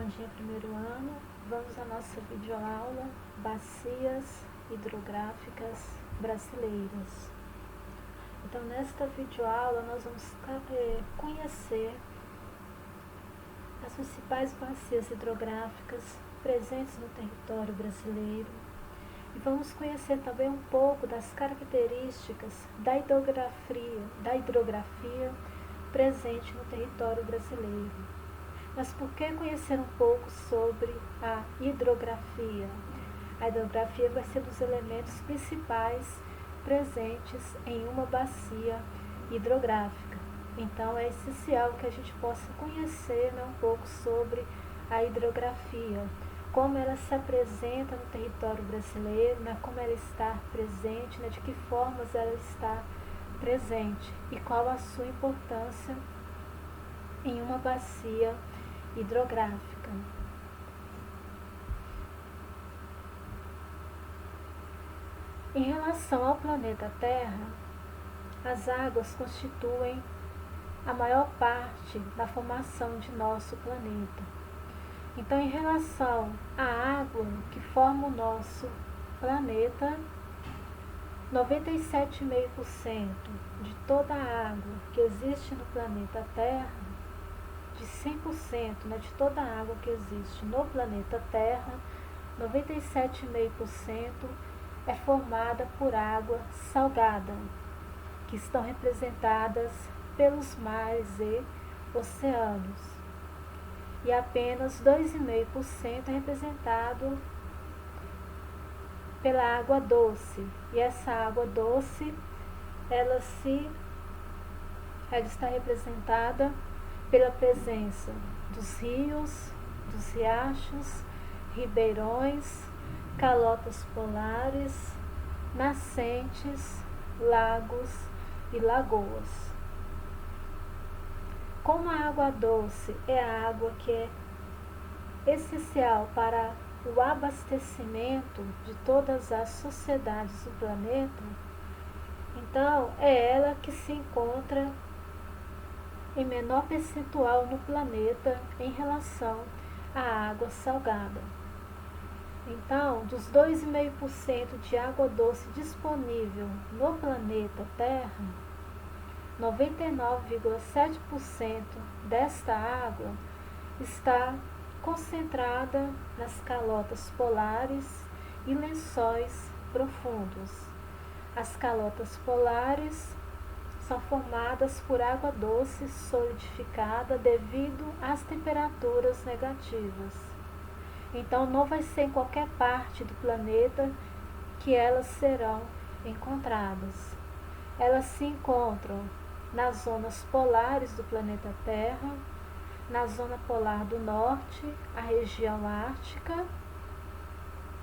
Bom dia, primeiro ano. Vamos à nossa videoaula Bacias hidrográficas brasileiras. Então, nesta videoaula, nós vamos conhecer as principais bacias hidrográficas presentes no território brasileiro e vamos conhecer também um pouco das características da hidrografia presente no território brasileiro. Mas por que conhecer um pouco sobre a hidrografia? A hidrografia vai ser dos elementos principais presentes em uma bacia hidrográfica. Então é essencial que a gente possa conhecer um pouco sobre a hidrografia, como ela se apresenta no território brasileiro, como ela está presente, de que formas ela está presente e qual a sua importância em uma bacia hidrográfica. Em relação ao planeta Terra, as águas constituem a maior parte da formação de nosso planeta. Então, em relação à água que forma o nosso planeta, 97,5% de toda a água que existe no planeta Terra, de 100%, de toda a água que existe no planeta Terra, 97,5% é formada por água salgada, que estão representadas pelos mares e oceanos. E apenas 2,5% é representado pela água doce. E essa água doce, ela está representada pela presença dos rios, dos riachos, ribeirões, calotas polares, nascentes, lagos e lagoas. Como a água doce é a água que é essencial para o abastecimento de todas as sociedades do planeta, então é ela que se encontra em menor percentual no planeta em relação à água salgada. Então, dos 2,5% de água doce disponível no planeta Terra, 99,7% desta água está concentrada nas calotas polares e lençóis profundos. As calotas polares são formadas por água doce solidificada devido às temperaturas negativas. Então, não vai ser em qualquer parte do planeta que elas serão encontradas. Elas se encontram nas zonas polares do planeta Terra, na zona polar do norte, a região ártica,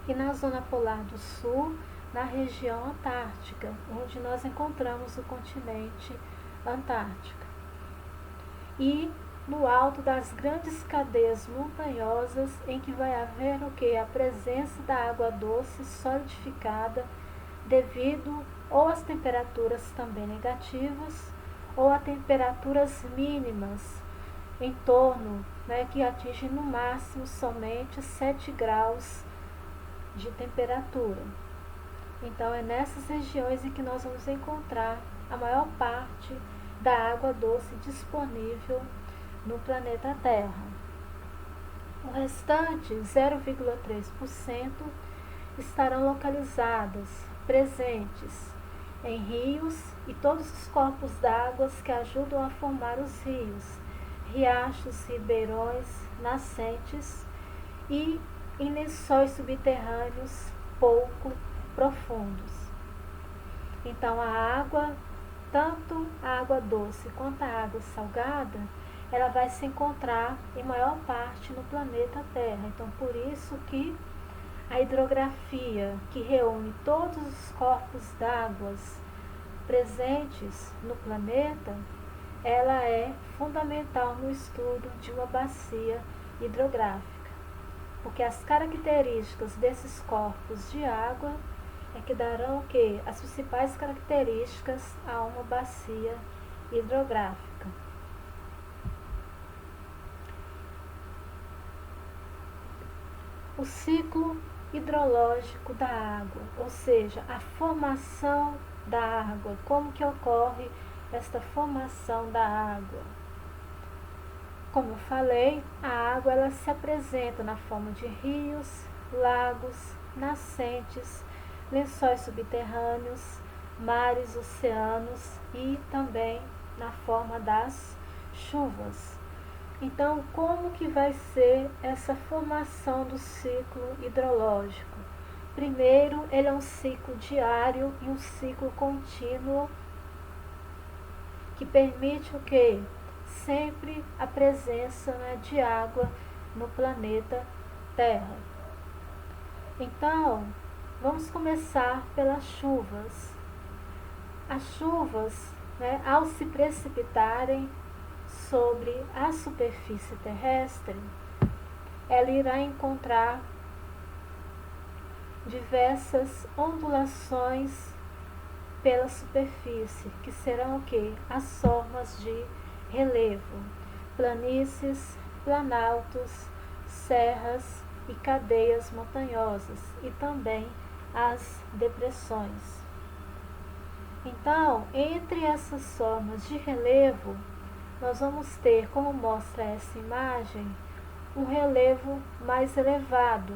e na zona polar do sul, na região antártica, onde nós encontramos o continente Antártica. E no alto das grandes cadeias montanhosas, em que vai haver a presença da água doce solidificada devido ou às temperaturas também negativas ou a temperaturas mínimas em torno, que atingem no máximo somente 7 graus de temperatura. Então, é nessas regiões em que nós vamos encontrar a maior parte da água doce disponível no planeta Terra. O restante, 0,3%, estarão localizadas, presentes em rios e todos os corpos d'água que ajudam a formar os rios, riachos, ribeirões, nascentes e em lençóis subterrâneos pouco profundos. Então, a água, tanto a água doce quanto a água salgada, ela vai se encontrar em maior parte no planeta Terra. Então, por isso que a hidrografia, que reúne todos os corpos d'água presentes no planeta, ela é fundamental no estudo de uma bacia hidrográfica, porque as características desses corpos de água é que darão as principais características a uma bacia hidrográfica. o ciclo hidrológico da água, ou seja, a formação da água, como que ocorre esta formação da água. Como eu falei, a água ela se apresenta na forma de rios, lagos, nascentes, lençóis subterrâneos, mares, oceanos e também na forma das chuvas. Então, como que vai ser essa formação do ciclo hidrológico? Primeiro, ele é um ciclo diário e um ciclo contínuo que permite o quê? Sempre a presença, né, de água no planeta Terra. Então, vamos começar pelas chuvas. As chuvas, né, ao se precipitarem sobre a superfície terrestre, ela irá encontrar diversas ondulações pela superfície, que serão o quê? As formas de relevo, planícies, planaltos, serras e cadeias montanhosas, e também as depressões. Então, entre essas formas de relevo, nós vamos ter, como mostra essa imagem, um relevo mais elevado.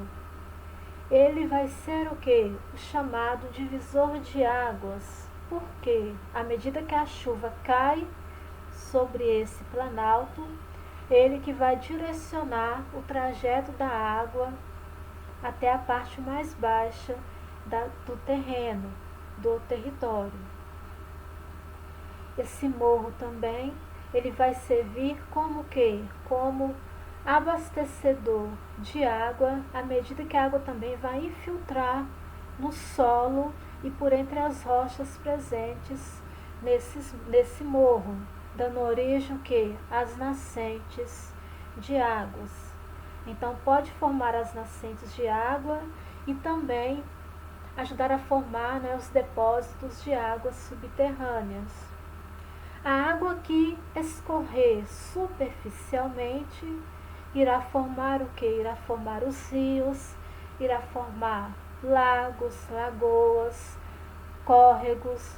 Ele vai ser o que? O chamado divisor de águas. Por quê? À medida que a chuva cai sobre esse planalto, ele que vai direcionar o trajeto da água até a parte mais baixa do terreno, do território. Esse morro também, ele vai servir como quê? Como abastecedor de água, à medida que a água também vai infiltrar no solo e por entre as rochas presentes nesse morro, dando origem que às nascentes de águas. Então pode formar as nascentes de água e também ajudar a formar, né, os depósitos de águas subterrâneas. A água que escorrer superficialmente irá formar o que? Irá formar os rios, irá formar lagos, lagoas, córregos,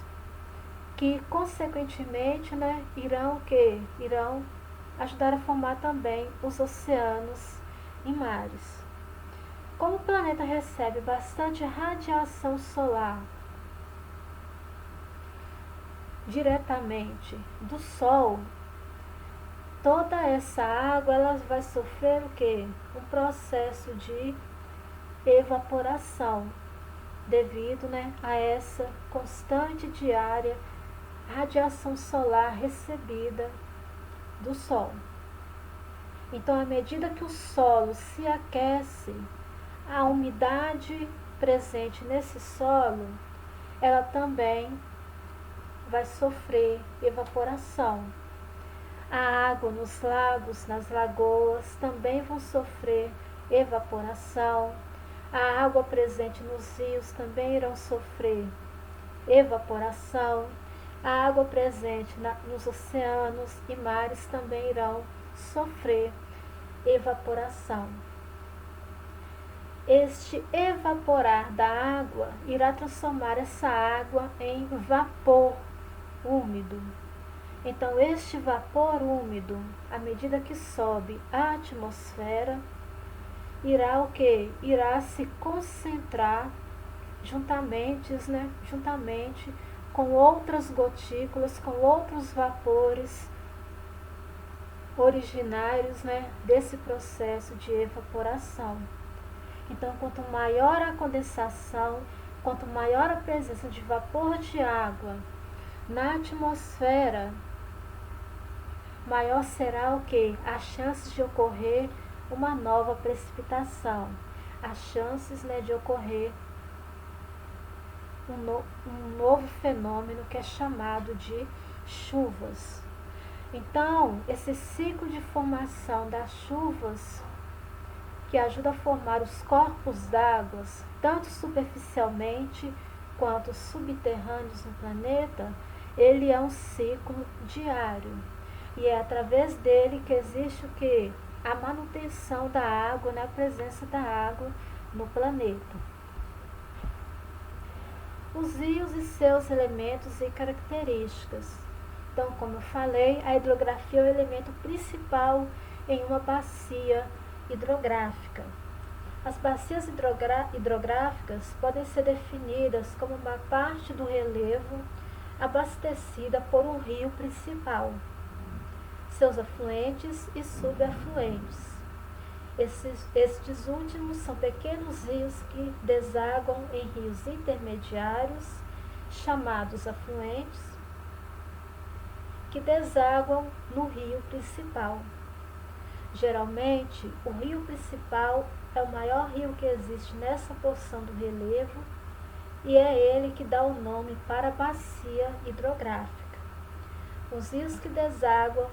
que consequentemente, né, irão ajudar a formar também os oceanos e mares. Como o planeta recebe bastante radiação solar diretamente do Sol, toda essa água ela vai sofrer o quê? Um processo de evaporação, devido, né, a essa constante diária radiação solar recebida do Sol. Então, à medida que o solo se aquece, a umidade presente nesse solo, ela também vai sofrer evaporação. A água nos lagos, nas lagoas, também vão sofrer evaporação. A água presente nos rios também irão sofrer evaporação. A água presente nos oceanos e mares também irão sofrer evaporação. Este evaporar da água irá transformar essa água em vapor úmido. Então, este vapor úmido, à medida que sobe a atmosfera, irá o quê? Irá se concentrar juntamente com outras gotículas, com outros vapores originários, né, desse processo de evaporação. Então, quanto maior a condensação, quanto maior a presença de vapor de água na atmosfera, maior será o quê? As chances de ocorrer uma nova precipitação, as chances, né, de ocorrer um novo fenômeno que é chamado de chuvas. Então, esse ciclo de formação das chuvas, que ajuda a formar os corpos d'água, tanto superficialmente quanto subterrâneos no planeta, ele é um ciclo diário. E é através dele que existe o quê? a manutenção da água, a presença da água no planeta. Os rios e seus elementos e características. Então, como eu falei, a hidrografia é o elemento principal em uma bacia hidrográfica. As bacias hidrográficas podem ser definidas como uma parte do relevo abastecida por um rio principal, seus afluentes e subafluentes. Estes últimos são pequenos rios que desaguam em rios intermediários, chamados afluentes, que desaguam no rio principal. Geralmente, o rio principal é o maior rio que existe nessa porção do relevo e é ele que dá o nome para a bacia hidrográfica. Os rios que desaguam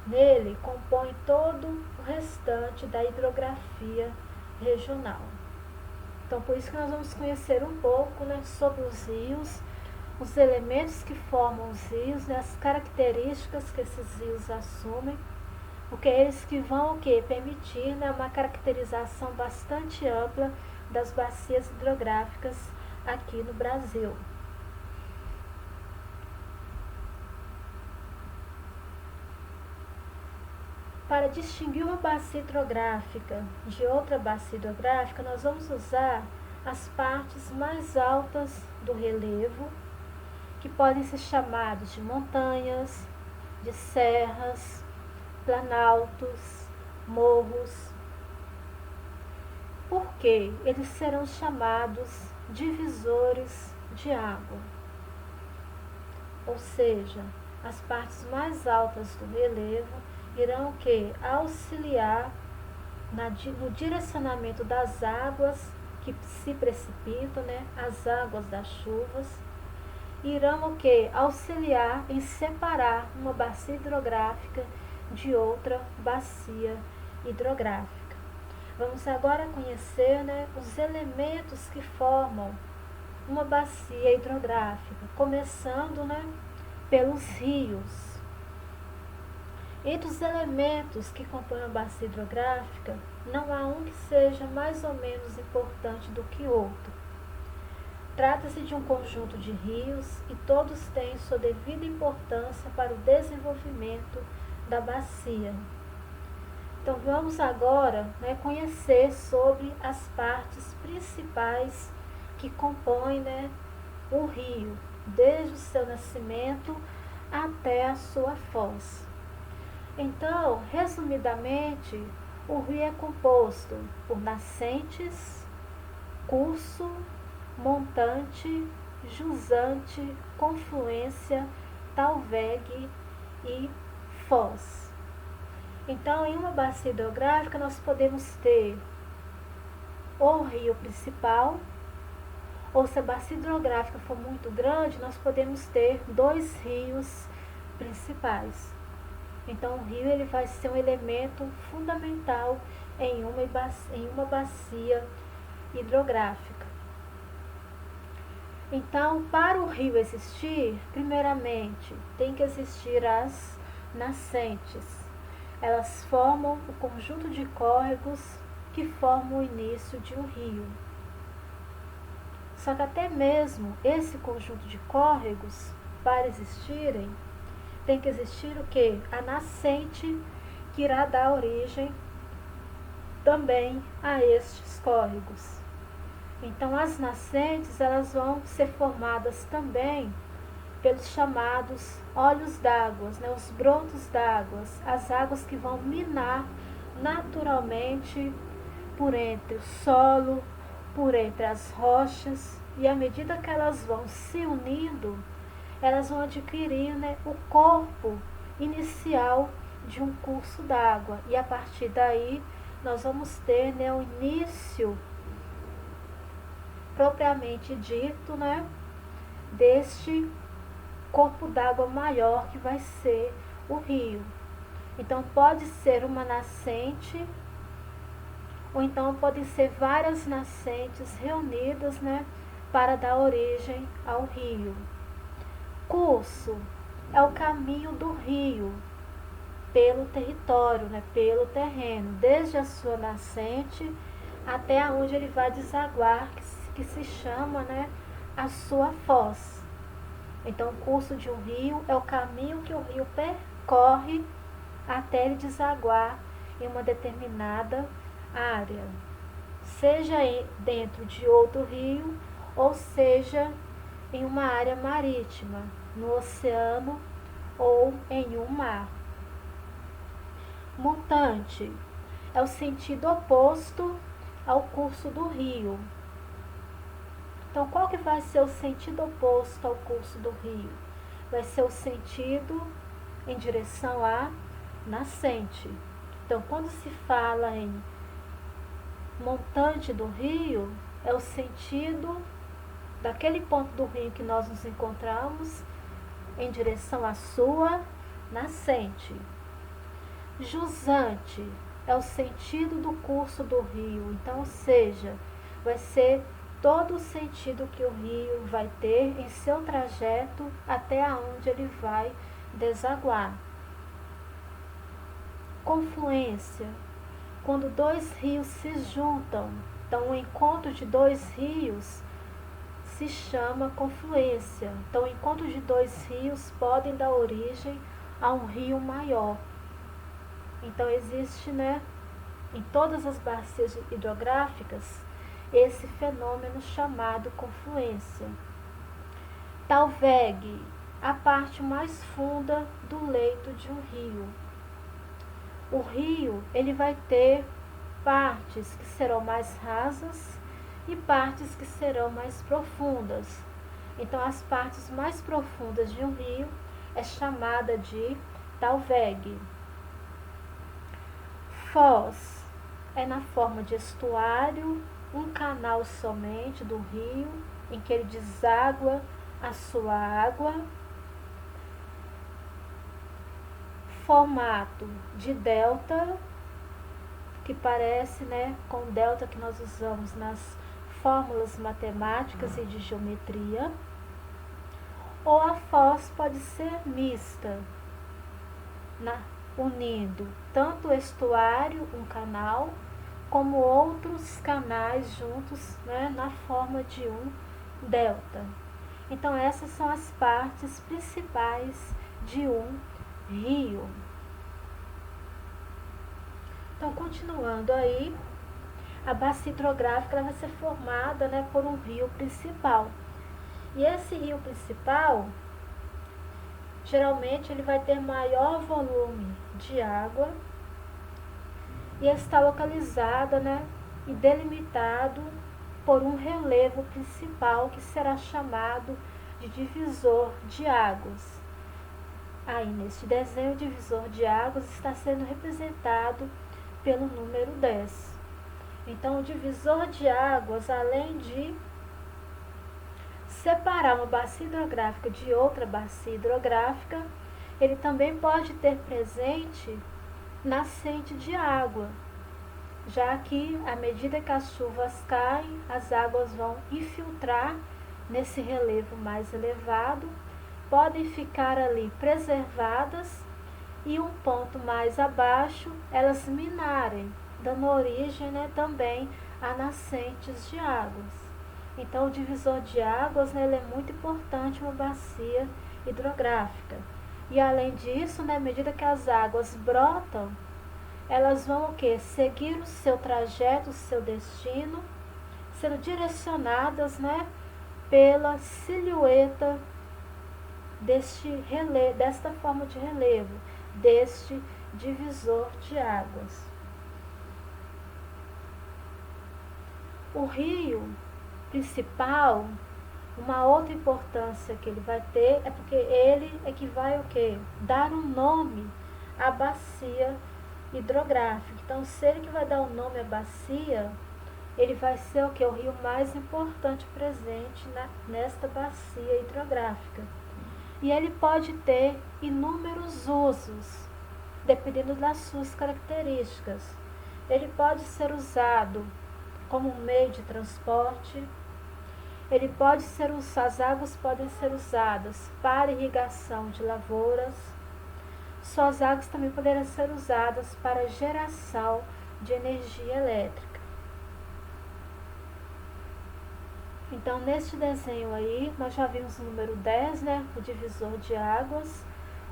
nele compõem todo o restante da hidrografia regional. Então, por isso que nós vamos conhecer um pouco, sobre os rios, os elementos que formam os rios, as características que esses rios assumem, porque é eles que vão permitir uma caracterização bastante ampla das bacias hidrográficas aqui no Brasil. Para distinguir uma bacia hidrográfica de outra bacia hidrográfica, nós vamos usar as partes mais altas do relevo, que podem ser chamados de montanhas, de serras, planaltos, morros. Por quê? Eles serão chamados divisores de água. Ou seja, as partes mais altas do relevo irão auxiliar no direcionamento das águas que se precipitam, as águas das chuvas, irão auxiliar em separar uma bacia hidrográfica de outra bacia hidrográfica. Vamos agora conhecer os elementos que formam uma bacia hidrográfica, começando pelos rios. Entre os elementos que compõem a bacia hidrográfica, não há um que seja mais ou menos importante do que outro. Trata-se de um conjunto de rios e todos têm sua devida importância para o desenvolvimento da bacia. Então vamos agora conhecer sobre as partes principais que compõem o rio, desde o seu nascimento até a sua foz. Então, resumidamente, o rio é composto por nascentes, curso, montante, jusante, confluência, talvegue e foz. Então, em uma bacia hidrográfica, nós podemos ter o rio principal, ou se a bacia hidrográfica for muito grande, nós podemos ter 2 rios principais. Então, o rio ele vai ser um elemento fundamental em uma bacia hidrográfica. Então, para o rio existir, primeiramente, tem que existir as nascentes. Elas formam o conjunto de córregos que formam o início de um rio. Só que até mesmo esse conjunto de córregos, para existirem, tem que existir a nascente que irá dar origem também a estes córregos. Então, as nascentes elas vão ser formadas também pelos chamados olhos d'água, os brotos d'água, as águas que vão minar naturalmente por entre o solo, por entre as rochas, e à medida que elas vão se unindo, elas vão adquirir o corpo inicial de um curso d'água. E a partir daí, nós vamos ter o início propriamente dito deste corpo d'água maior que vai ser o rio. Então, pode ser uma nascente, ou então podem ser várias nascentes reunidas para dar origem ao rio. Curso é o caminho do rio. pelo território, né, pelo terreno, desde a sua nascente até onde ele vai desaguar, que se chama, né, a sua foz. Então, o curso de um rio é o caminho que o rio percorre até ele desaguar em uma determinada área, seja dentro de outro rio ou seja em uma área marítima, no oceano ou em um mar. Montante é o sentido oposto ao curso do rio. Então, qual que vai ser o sentido oposto ao curso do rio? Vai ser o sentido em direção à nascente. Então, quando se fala em montante do rio, é o sentido daquele ponto do rio que nós nos encontramos em direção à sua nascente. Jusante é o sentido do curso do rio, então, ou seja, vai ser todo o sentido que o rio vai ter em seu trajeto até onde ele vai desaguar. Confluência, quando dois rios se juntam, então o encontro de dois rios se chama confluência. Então, o encontro de dois rios podem dar origem a um rio maior. Então, existe, né, em todas as bacias hidrográficas, esse fenômeno chamado confluência. Talvegue, a parte mais funda do leito de um rio. O rio, ele vai ter partes que serão mais rasas e partes que serão mais profundas. Então, as partes mais profundas de um rio é chamada de talvegue. Foz é na forma de estuário, um canal somente do rio, em que ele deságua a sua água. Formato de delta, que parece, né, com o delta que nós usamos nas fórmulas matemáticas e de geometria. Ou a foz pode ser mista, unindo tanto o estuário, um canal, como outros canais juntos, né, na forma de um delta. Então, essas são as partes principais de um rio. Então, continuando aí, a bacia hidrográfica ela vai ser formada, né, por um rio principal. E esse rio principal, geralmente, ele vai ter maior volume de água e está localizada, né, e delimitado por um relevo principal que será chamado de divisor de águas. Aí, neste desenho, o divisor de águas está sendo representado pelo número 10. Então, o divisor de águas, além de separar uma bacia hidrográfica de outra bacia hidrográfica, ele também pode ter presente nascente de água, já que, à medida que as chuvas caem, as águas vão infiltrar nesse relevo mais elevado, podem ficar ali preservadas e um ponto mais abaixo elas minarem, dando origem, né, também a nascentes de águas. Então, o divisor de águas, né, ele é muito importante uma bacia hidrográfica. E além disso, né, à medida que as águas brotam, elas vão o quê? Seguir o seu trajeto, o seu destino, sendo direcionadas, né, pela silhueta desta forma de relevo, deste divisor de águas. O rio principal, uma outra importância que ele vai ter é porque ele é que vai o quê? Dar um nome à bacia hidrográfica. Então, se ele que vai dar o nome à bacia, ele vai ser o quê? O rio mais importante presente nesta bacia hidrográfica. E ele pode ter inúmeros usos, dependendo das suas características. Ele pode ser usado como um meio de transporte, as águas podem ser usadas para irrigação de lavouras, suas águas também poderão ser usadas para geração de energia elétrica. Então, neste desenho aí, nós já vimos o número 10, né, o divisor de águas.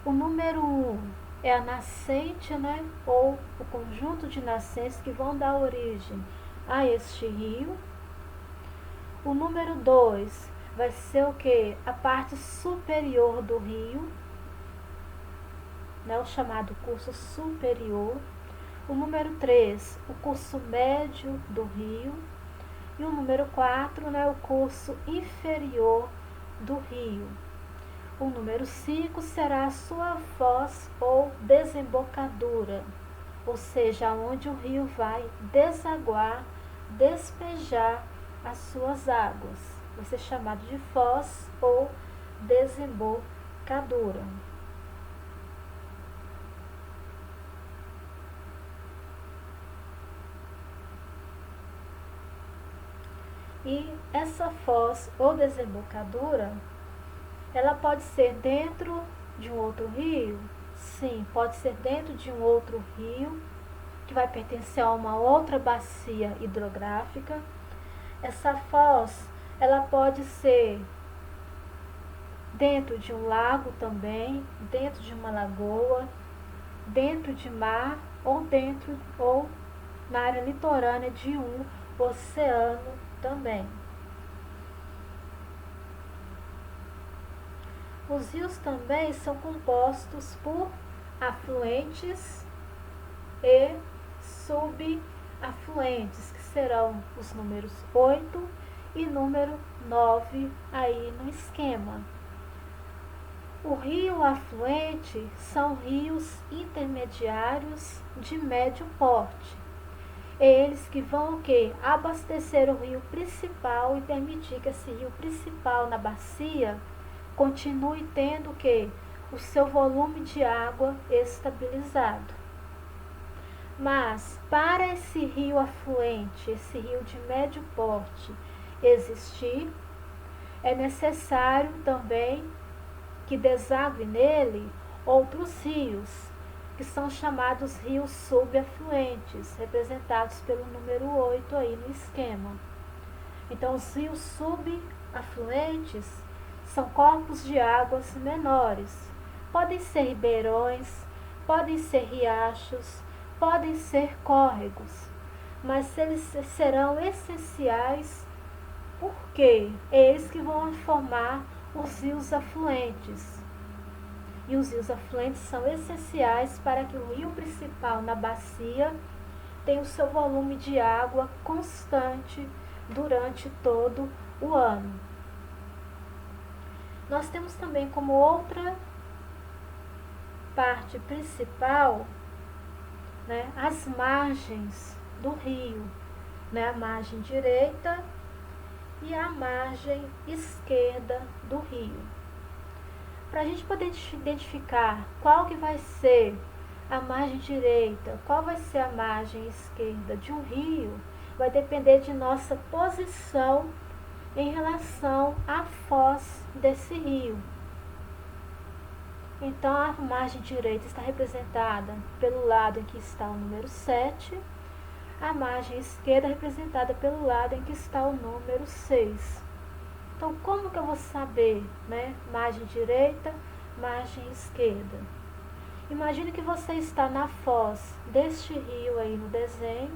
O número 1 é a nascente, né, ou o conjunto de nascentes que vão dar origem a este rio. O número 2 vai ser o que? A parte superior do rio, né, o chamado curso superior. O número 3, o curso médio do rio. E o número 4, né, o curso inferior do rio. O número 5 será a sua foz ou desembocadura, ou seja, onde o rio vai desaguar, despejar as suas águas. Vai ser chamado de foz ou desembocadura. E essa foz ou desembocadura, ela pode ser dentro de um outro rio? Sim, pode ser dentro de um outro rio, que vai pertencer a uma outra bacia hidrográfica. Essa foz, ela pode ser dentro de um lago também, dentro de uma lagoa, dentro de mar ou na área litorânea de um oceano também. Os rios também são compostos por afluentes e subafluentes, que serão os números 8 e número 9 aí no esquema. O rio afluente são rios intermediários de médio porte. Eles que vão o quê? Abastecer o rio principal e permitir que esse rio principal na bacia continue tendo o quê? O seu volume de água estabilizado. Mas para esse rio afluente, esse rio de médio porte existir, é necessário também que desague nele outros rios, que são chamados rios subafluentes, representados pelo número 8 aí no esquema. Então, os rios subafluentes são corpos de águas menores. Podem ser ribeirões, podem ser riachos, podem ser córregos, mas eles serão essenciais porque é eles que vão formar os rios afluentes. E os rios afluentes são essenciais para que o rio principal na bacia tenha o seu volume de água constante durante todo o ano. Nós temos também como outra parte principal, né, as margens do rio, né, a margem direita e a margem esquerda do rio. Para a gente poder identificar qual que vai ser a margem direita, qual vai ser a margem esquerda de um rio, vai depender de nossa posição em relação à foz desse rio. Então, a margem direita está representada pelo lado em que está o número 7, a margem esquerda é representada pelo lado em que está o número 6. Então, como que eu vou saber, né? Margem direita, margem esquerda. Imagine que você está na foz deste rio aí no desenho,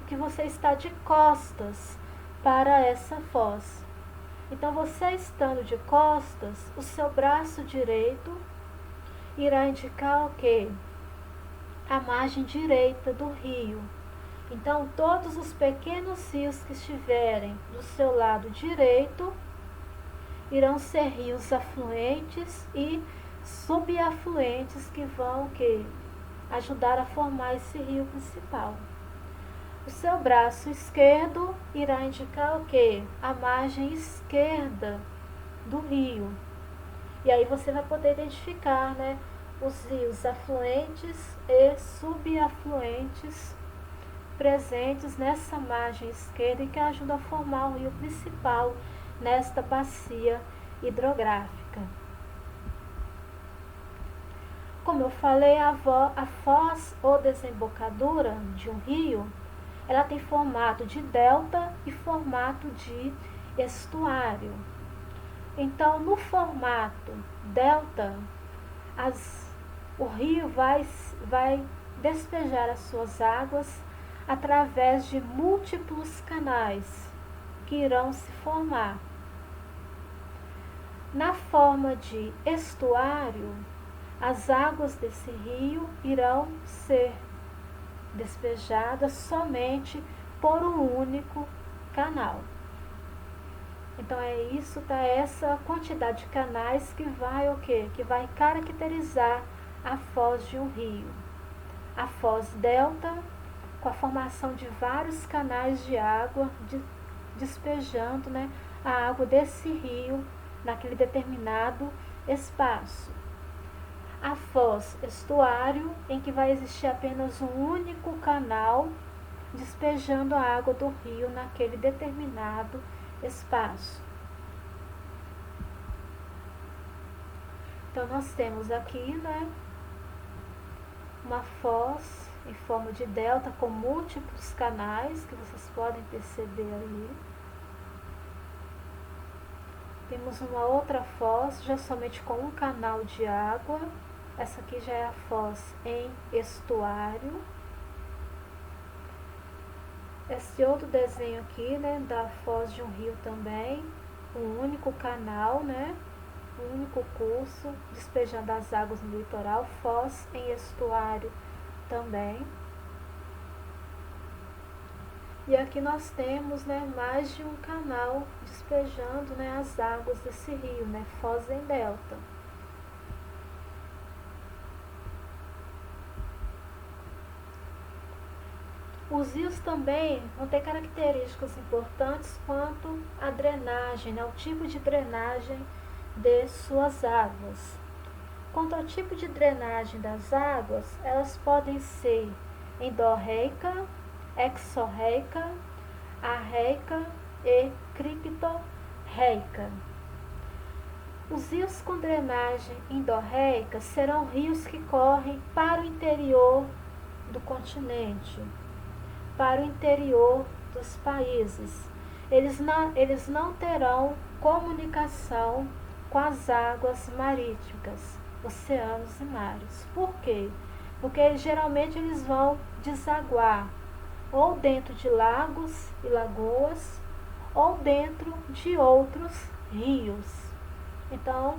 que você está de costas para essa foz. Então, você estando de costas, o seu braço direito irá indicar o quê? A margem direita do rio. Então, todos os pequenos rios que estiverem do seu lado direito irão ser rios afluentes e subafluentes que vão ajudar a formar esse rio principal. O seu braço esquerdo irá indicar o quê? A margem esquerda do rio. E aí você vai poder identificar, né, os rios afluentes e subafluentes presentes nessa margem esquerda e que ajudam a formar o rio principal nesta bacia hidrográfica. como eu falei, a foz ou desembocadura de um rio, ela tem formato de delta e formato de estuário. Então, no formato delta, o rio vai despejar as suas águas através de múltiplos canais que irão se formar. Na forma de estuário, as águas desse rio irão ser despejadas somente por um único canal. Então é isso, tá? Essa quantidade de canais que vai o quê? Que vai caracterizar a foz de um rio. A foz delta, com a formação de vários canais de água despejando, né, a água desse rio naquele determinado espaço. A foz estuário, em que vai existir apenas um único canal despejando a água do rio naquele determinado espaço. Então nós temos aqui, né, uma foz em forma de delta com múltiplos canais, que vocês podem perceber aí. Temos uma outra foz já somente com um canal de água. Essa aqui já é a foz em estuário. Esse outro desenho aqui, né, da foz de um rio também, um único canal, né, um único curso, despejando as águas no litoral, foz em estuário também. E aqui nós temos, né, mais de um canal despejando, né, as águas desse rio, né, foz em delta. Os rios também vão ter características importantes quanto à drenagem, né, o tipo de drenagem de suas águas. Quanto ao tipo de drenagem das águas, elas podem ser endorreica, exorreica, arreica e criptorreica. Os rios com drenagem endorreica serão rios que correm para o interior do continente, para o interior dos países. Eles não terão comunicação com as águas marítimas, oceanos e mares. Por quê? Porque geralmente eles vão desaguar ou dentro de lagos e lagoas ou dentro de outros rios. Então,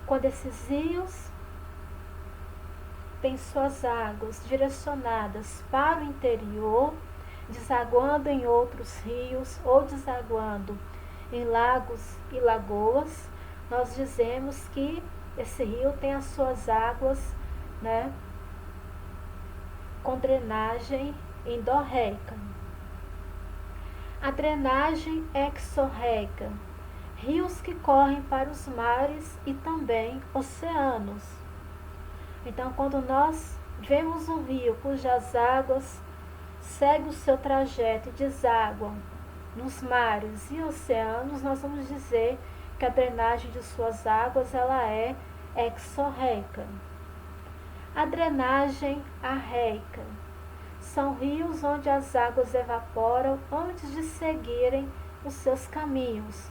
quando esses rios têm suas águas direcionadas para o interior, desaguando em outros rios ou desaguando em lagos e lagoas, nós dizemos que esse rio tem as suas águas, né, com drenagem endorreica. A drenagem exorreica, rios que correm para os mares e também oceanos. Então, quando nós vemos um rio cujas águas seguem o seu trajeto e desaguam nos mares e oceanos, nós vamos dizer que a drenagem de suas águas ela é exorreica. A drenagem arreica são rios onde as águas evaporam antes de seguirem os seus caminhos.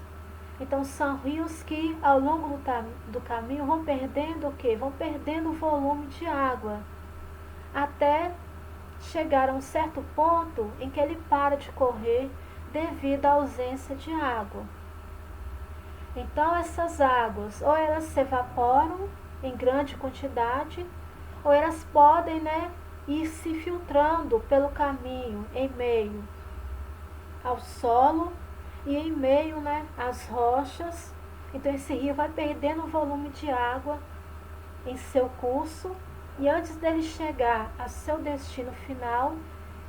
Então são rios que ao longo do caminho vão perdendo o quê? Vão perdendo o volume de água, até chegar a um certo ponto em que ele para de correr devido à ausência de água. Então essas águas, ou elas se evaporam em grande quantidade, ou elas podem, né, ir se filtrando pelo caminho em meio ao solo e em meio, né, às rochas. Então esse rio vai perdendo o volume de água em seu curso e antes dele chegar ao seu destino final,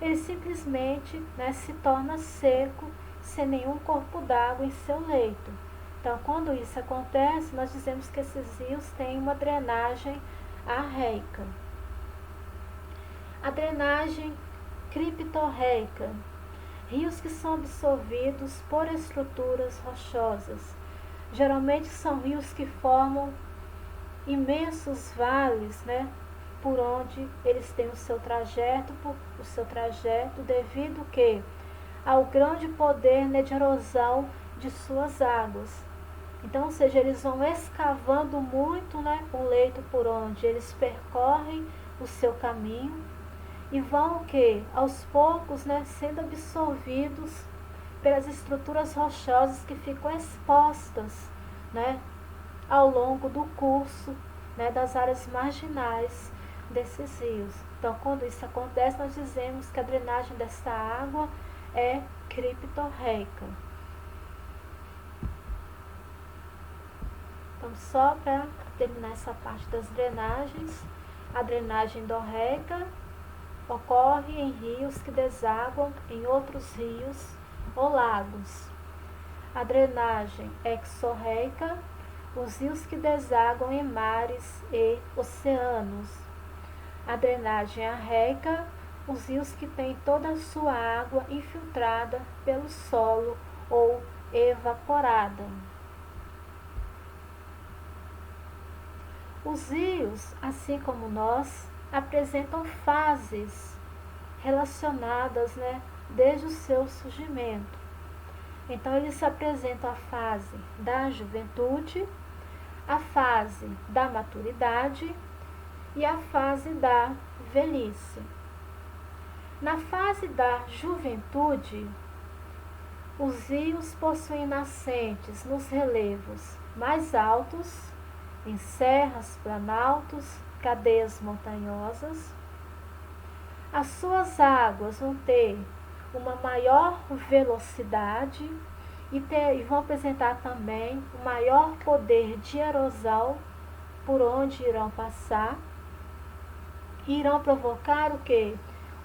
ele simplesmente, né, se torna seco, sem nenhum corpo d'água em seu leito. Então, quando isso acontece, nós dizemos que esses rios têm uma drenagem arreica. A drenagem criptorreica, rios que são absorvidos por estruturas rochosas. Geralmente são rios que formam imensos vales, né, por onde eles têm o seu trajeto devido que ao grande poder, né, de erosão de suas águas. Então, ou seja, eles vão escavando muito, né, o leito por onde eles percorrem o seu caminho e vão o quê? Aos poucos, né, sendo absorvidos pelas estruturas rochosas que ficam expostas, né, ao longo do curso, né, das áreas marginais desses rios. Então, quando isso acontece, nós dizemos que a drenagem desta água é criptorreica. Então, só para terminar essa parte das drenagens, a drenagem endorreica ocorre em rios que desaguam em outros rios ou lagos. A drenagem exorreica, os rios que desaguam em mares e oceanos. A drenagem arreica, os rios que têm toda a sua água infiltrada pelo solo ou evaporada. Os rios, assim como nós, apresentam fases relacionadas, né, desde o seu surgimento. Então, eles apresentam a fase da juventude, a fase da maturidade e a fase da velhice. Na fase da juventude, os rios possuem nascentes nos relevos mais altos, em serras, planaltos, cadeias montanhosas. As suas águas vão ter uma maior velocidade e vão apresentar também um maior poder de erosão por onde irão passar. E irão provocar o quê?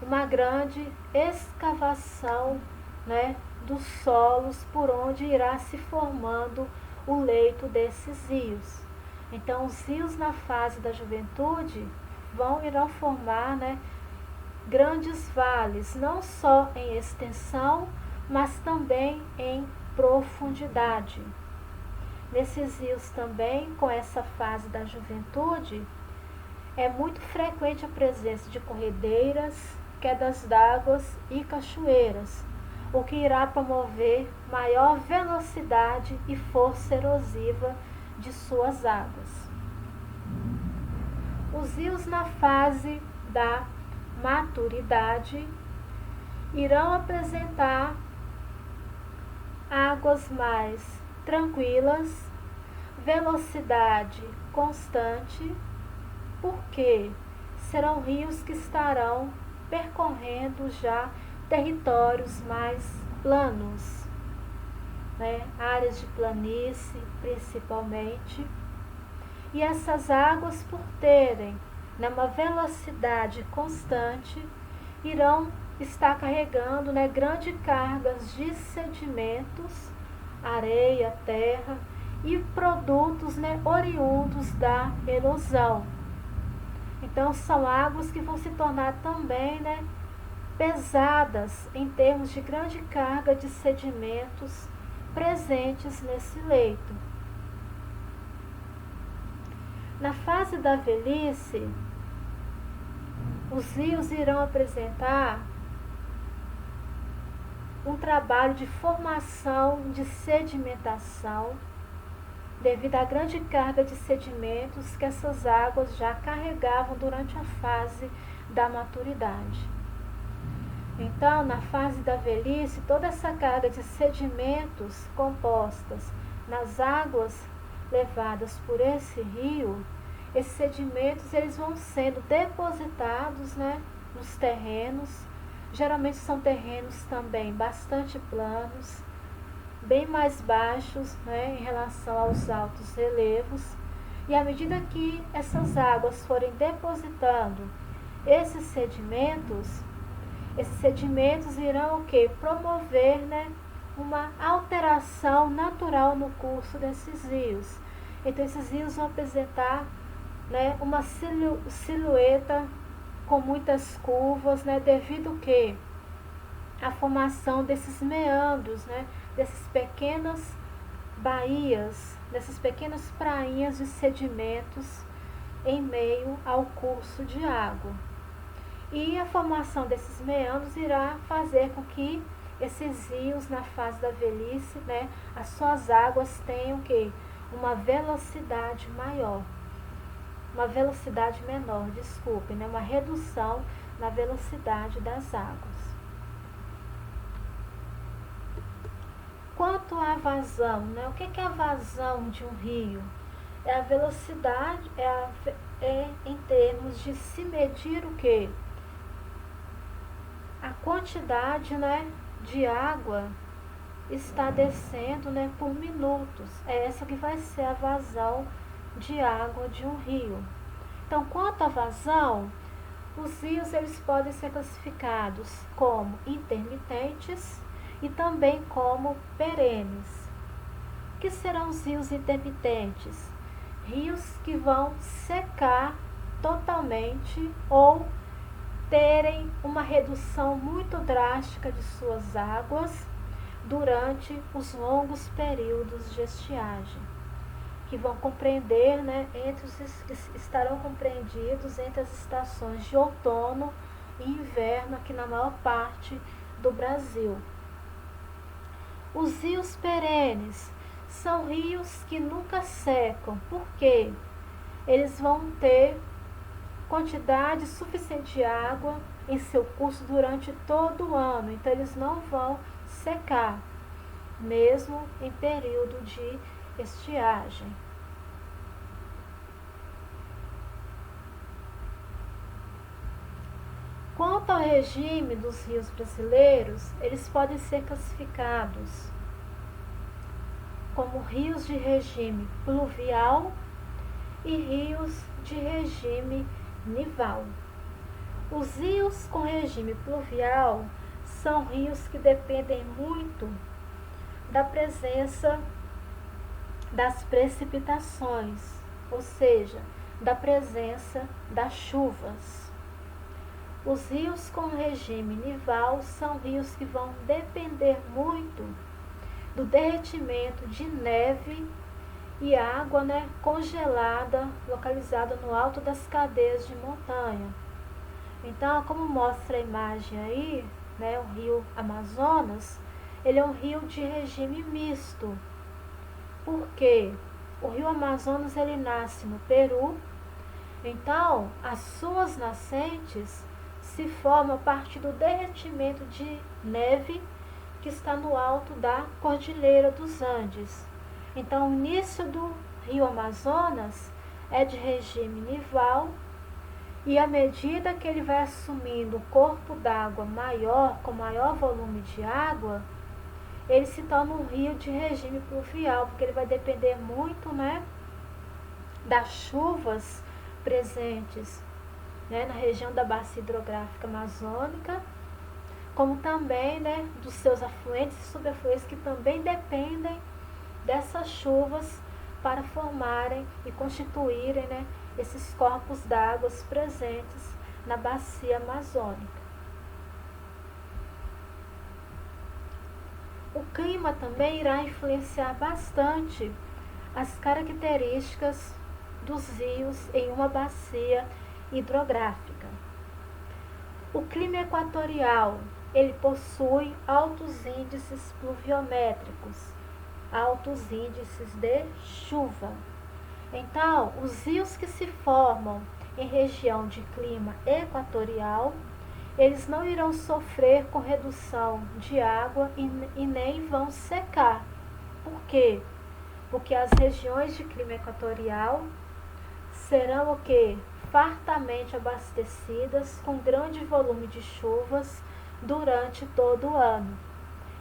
Uma grande escavação, né, dos solos por onde irá se formando o leito desses rios. Então, os rios na fase da juventude irão formar, né, grandes vales, não só em extensão, mas também em profundidade. Nesses rios também, com essa fase da juventude, é muito frequente a presença de corredeiras, quedas d'água e cachoeiras, o que irá promover maior velocidade e força erosiva de suas águas. Os rios na fase da maturidade irão apresentar águas mais tranquilas, velocidade constante, porque serão rios que estarão percorrendo já territórios mais planos, né? Áreas de planície principalmente. E essas águas, por terem, né, uma velocidade constante, irão estar carregando, né, grandes cargas de sedimentos, areia, terra e produtos, né, oriundos da erosão. Então, são águas que vão se tornar também, né, pesadas em termos de grande carga de sedimentos presentes nesse leito. Na fase da velhice, os rios irão apresentar um trabalho de formação de sedimentação devido à grande carga de sedimentos que essas águas já carregavam durante a fase da maturidade. Então, na fase da velhice, toda essa carga de sedimentos compostas nas águas levadas por esse rio, esses sedimentos eles vão sendo depositados, né, nos terrenos. Geralmente são terrenos também bastante planos, bem mais baixos, né, em relação aos altos relevos. E à medida que essas águas forem depositando esses sedimentos irão o quê? Promover, né, uma alteração natural no curso desses rios. Então, esses rios vão apresentar, né, uma silhueta com muitas curvas, né, devido que a formação desses meandros, né, dessas pequenas baías, dessas pequenas prainhas de sedimentos em meio ao curso de água. E a formação desses meandros irá fazer com que esses rios, na fase da velhice, né, as suas águas tenham que uma velocidade maior, uma velocidade menor, desculpe, né, uma redução na velocidade das águas. Quanto à vazão, né, o que é a vazão de um rio? É a velocidade, é em termos de se medir o quê? A quantidade, né, de água está descendo, né, por minutos. É essa que vai ser a vazão de água de um rio. Então, quanto à vazão, os rios eles podem ser classificados como intermitentes e também como perenes. O que serão os rios intermitentes? Rios que vão secar totalmente ou terem uma redução muito drástica de suas águas durante os longos períodos de estiagem, que vão compreender, né, estarão compreendidos entre as estações de outono e inverno aqui na maior parte do Brasil. Os rios perenes são rios que nunca secam, porque eles vão ter quantidade suficiente de água em seu curso durante todo o ano, então eles não vão secar, mesmo em período de estiagem. Quanto ao regime dos rios brasileiros, eles podem ser classificados como rios de regime pluvial e rios de regime nival. Os rios com regime pluvial são rios que dependem muito da presença das precipitações, ou seja, da presença das chuvas. Os rios com regime nival são rios que vão depender muito do derretimento de neve e água, né, congelada, localizada no alto das cadeias de montanha. Então, como mostra a imagem aí, né, o rio Amazonas, ele é um rio de regime misto. Por quê? O rio Amazonas ele nasce no Peru, então as suas nascentes se formam a partir do derretimento de neve que está no alto da Cordilheira dos Andes. Então, o início do rio Amazonas é de regime nival e à medida que ele vai assumindo um corpo d'água maior, com maior volume de água, ele se torna um rio de regime pluvial, porque ele vai depender muito, né, das chuvas presentes, né, na região da bacia hidrográfica amazônica, como também, né, dos seus afluentes e subafluentes que também dependem dessas chuvas para formarem e constituírem, né, esses corpos d'água presentes na bacia amazônica. O clima também irá influenciar bastante as características dos rios em uma bacia hidrográfica. O clima equatorial, ele possui altos índices pluviométricos, altos índices de chuva. Então, os rios que se formam em região de clima equatorial, eles não irão sofrer com redução de água e nem vão secar. Por quê? Porque as regiões de clima equatorial serão o quê? Fartamente abastecidas com grande volume de chuvas durante todo o ano.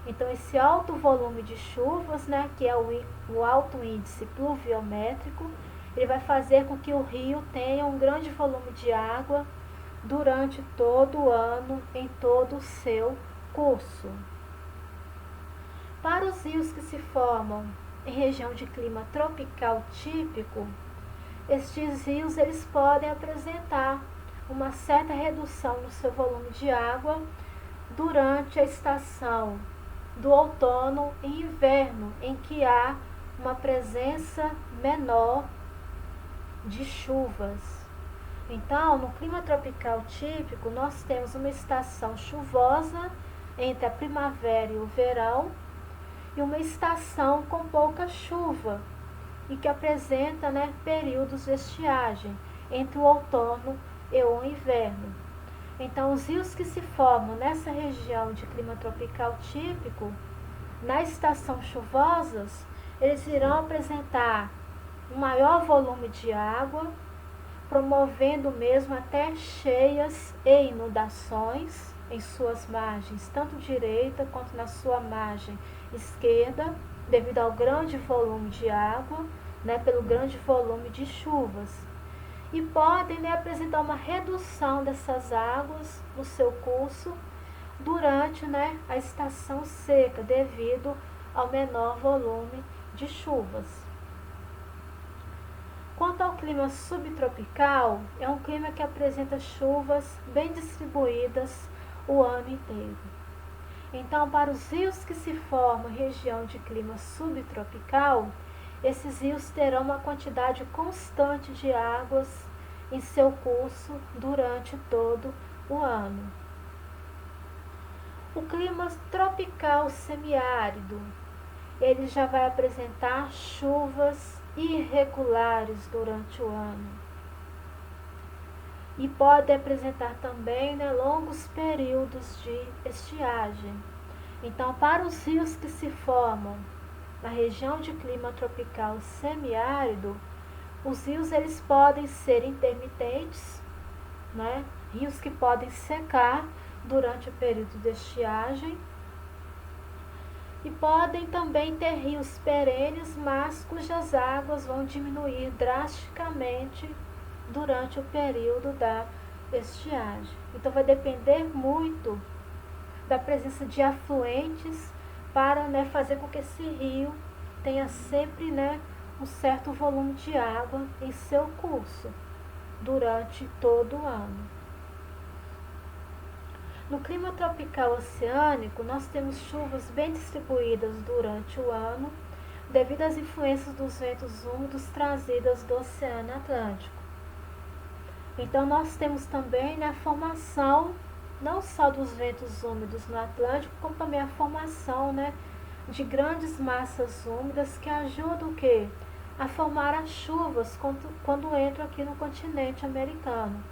Então, esse alto volume de chuvas, né, que é o alto índice pluviométrico, ele vai fazer com que o rio tenha um grande volume de água durante todo o ano, em todo o seu curso. Para os rios que se formam em região de clima tropical típico, estes rios eles podem apresentar uma certa redução no seu volume de água durante a estação do outono e inverno, em que há uma presença menor de chuvas. Então, no clima tropical típico, nós temos uma estação chuvosa entre a primavera e o verão e uma estação com pouca chuva e que apresenta, períodos de estiagem entre o outono e o inverno. Então, os rios que se formam nessa região de clima tropical típico, na estação chuvosas, eles irão apresentar um maior volume de água, promovendo mesmo até cheias e inundações em suas margens, tanto direita quanto na sua margem esquerda, devido ao grande volume de água, pelo grande volume de chuvas. E podem apresentar uma redução dessas águas no seu curso durante a estação seca, devido ao menor volume de chuvas. Quanto ao clima subtropical, é um clima que apresenta chuvas bem distribuídas o ano inteiro. Então, para os rios que se formam em região de clima subtropical, esses rios terão uma quantidade constante de águas em seu curso durante todo o ano. O clima tropical semiárido, ele já vai apresentar chuvas irregulares durante o ano. E pode apresentar também longos períodos de estiagem. Então, para os rios que se formam na região de clima tropical semiárido, os rios eles podem ser intermitentes, rios que podem secar durante o período de estiagem, e podem também ter rios perenes, mas cujas águas vão diminuir drasticamente durante o período da estiagem. Então vai depender muito da presença de afluentes para fazer com que esse rio tenha sempre um certo volume de água em seu curso durante todo o ano. No clima tropical oceânico, nós temos chuvas bem distribuídas durante o ano, devido às influências dos ventos úmidos trazidas do Oceano Atlântico. Então, nós temos também a formação, não só dos ventos úmidos no Atlântico, como também a formação de grandes massas úmidas que ajudam o quê? A formar as chuvas quando entram aqui no continente americano.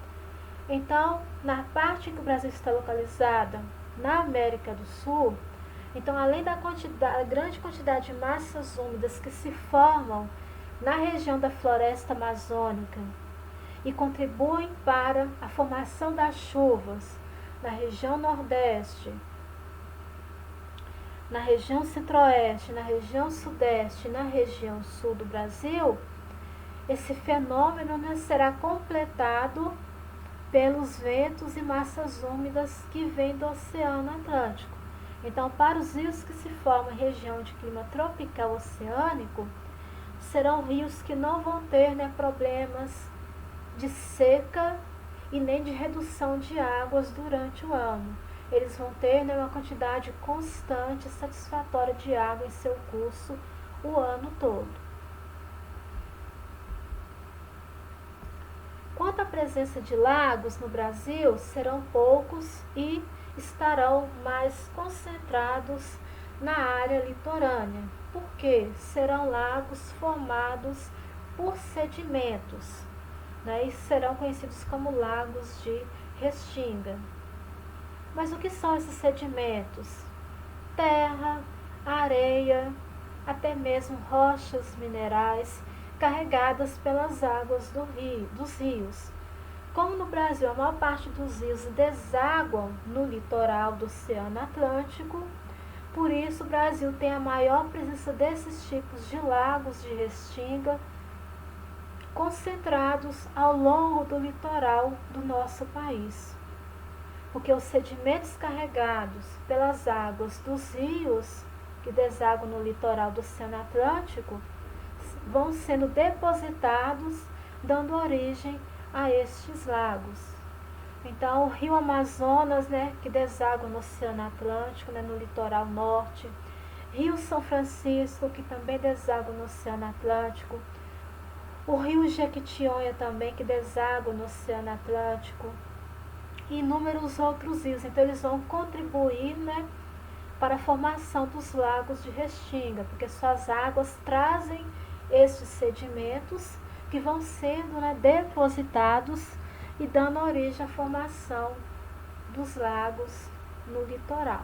Então, na parte em que o Brasil está localizada, na América do Sul, então além da grande quantidade de massas úmidas que se formam na região da floresta amazônica e contribuem para a formação das chuvas na região nordeste, na região centro-oeste, na região sudeste e na região sul do Brasil, esse fenômeno será completado pelos ventos e massas úmidas que vêm do Oceano Atlântico. Então, para os rios que se formam em região de clima tropical oceânico, serão rios que não vão ter problemas de seca e nem de redução de águas durante o ano. Eles vão ter uma quantidade constante e satisfatória de água em seu curso o ano todo. Quanto à presença de lagos no Brasil, serão poucos e estarão mais concentrados na área litorânea, porque serão lagos formados por sedimentos, e serão conhecidos como lagos de restinga. Mas o que são esses sedimentos? Terra, areia, até mesmo rochas minerais carregadas pelas águas dos rios. Como no Brasil a maior parte dos rios desaguam no litoral do Oceano Atlântico, por isso o Brasil tem a maior presença desses tipos de lagos de restinga concentrados ao longo do litoral do nosso país. Porque os sedimentos carregados pelas águas dos rios que desaguam no litoral do Oceano Atlântico vão sendo depositados, dando origem a estes lagos. Então, o rio Amazonas, que deságua no Oceano Atlântico, no litoral norte, rio São Francisco, que também deságua no Oceano Atlântico, O rio Jequitinhonha também, que deságua no Oceano Atlântico, e inúmeros outros rios. Então eles vão contribuir, né, para a formação dos lagos de Restinga, porque suas águas trazem estes sedimentos que vão sendo, né, depositados e dando origem à formação dos lagos no litoral.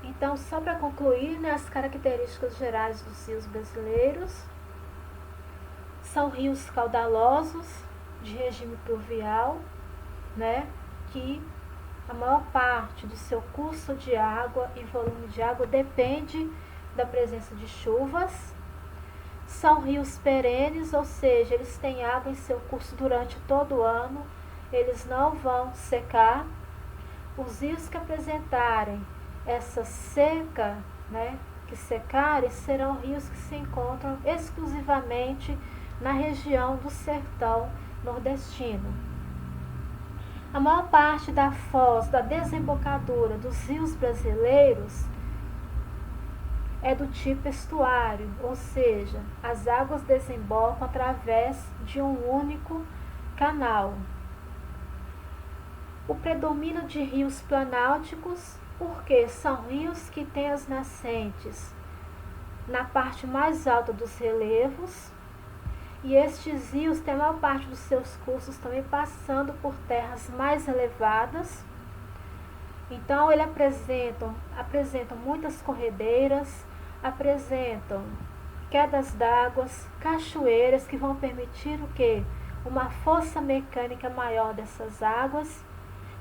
Então, só para concluir, né, as características gerais dos rios brasileiros são rios caudalosos, de regime pluvial, né, que a maior parte do seu curso de água e volume de água depende da presença de chuvas. São rios perenes, ou seja, eles têm água em seu curso durante todo o ano, eles não vão secar. Os rios que apresentarem essa seca, né, que secarem, serão rios que se encontram exclusivamente na região do sertão nordestino. A maior parte da foz, da desembocadura dos rios brasileiros é do tipo estuário, ou seja, as águas desembocam através de um único canal. O predomínio de rios planálticos, porque são rios que têm as nascentes na parte mais alta dos relevos, e estes rios têm a maior parte dos seus cursos também passando por terras mais elevadas. Então, ele apresentam muitas corredeiras, apresentam quedas d'água, cachoeiras que vão permitir o quê? Uma força mecânica maior dessas águas,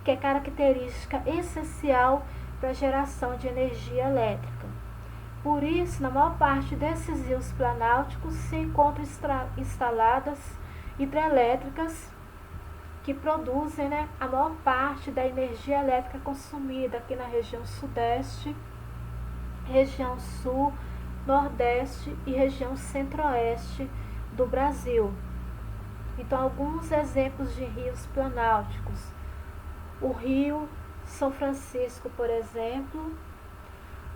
que é característica essencial para a geração de energia elétrica. Por isso, na maior parte desses rios planálticos se encontram instaladas hidrelétricas que produzem, né, a maior parte da energia elétrica consumida aqui na região sudeste, região sul, nordeste e região centro-oeste do Brasil. Então, alguns exemplos de rios planálticos. O rio São Francisco, por exemplo.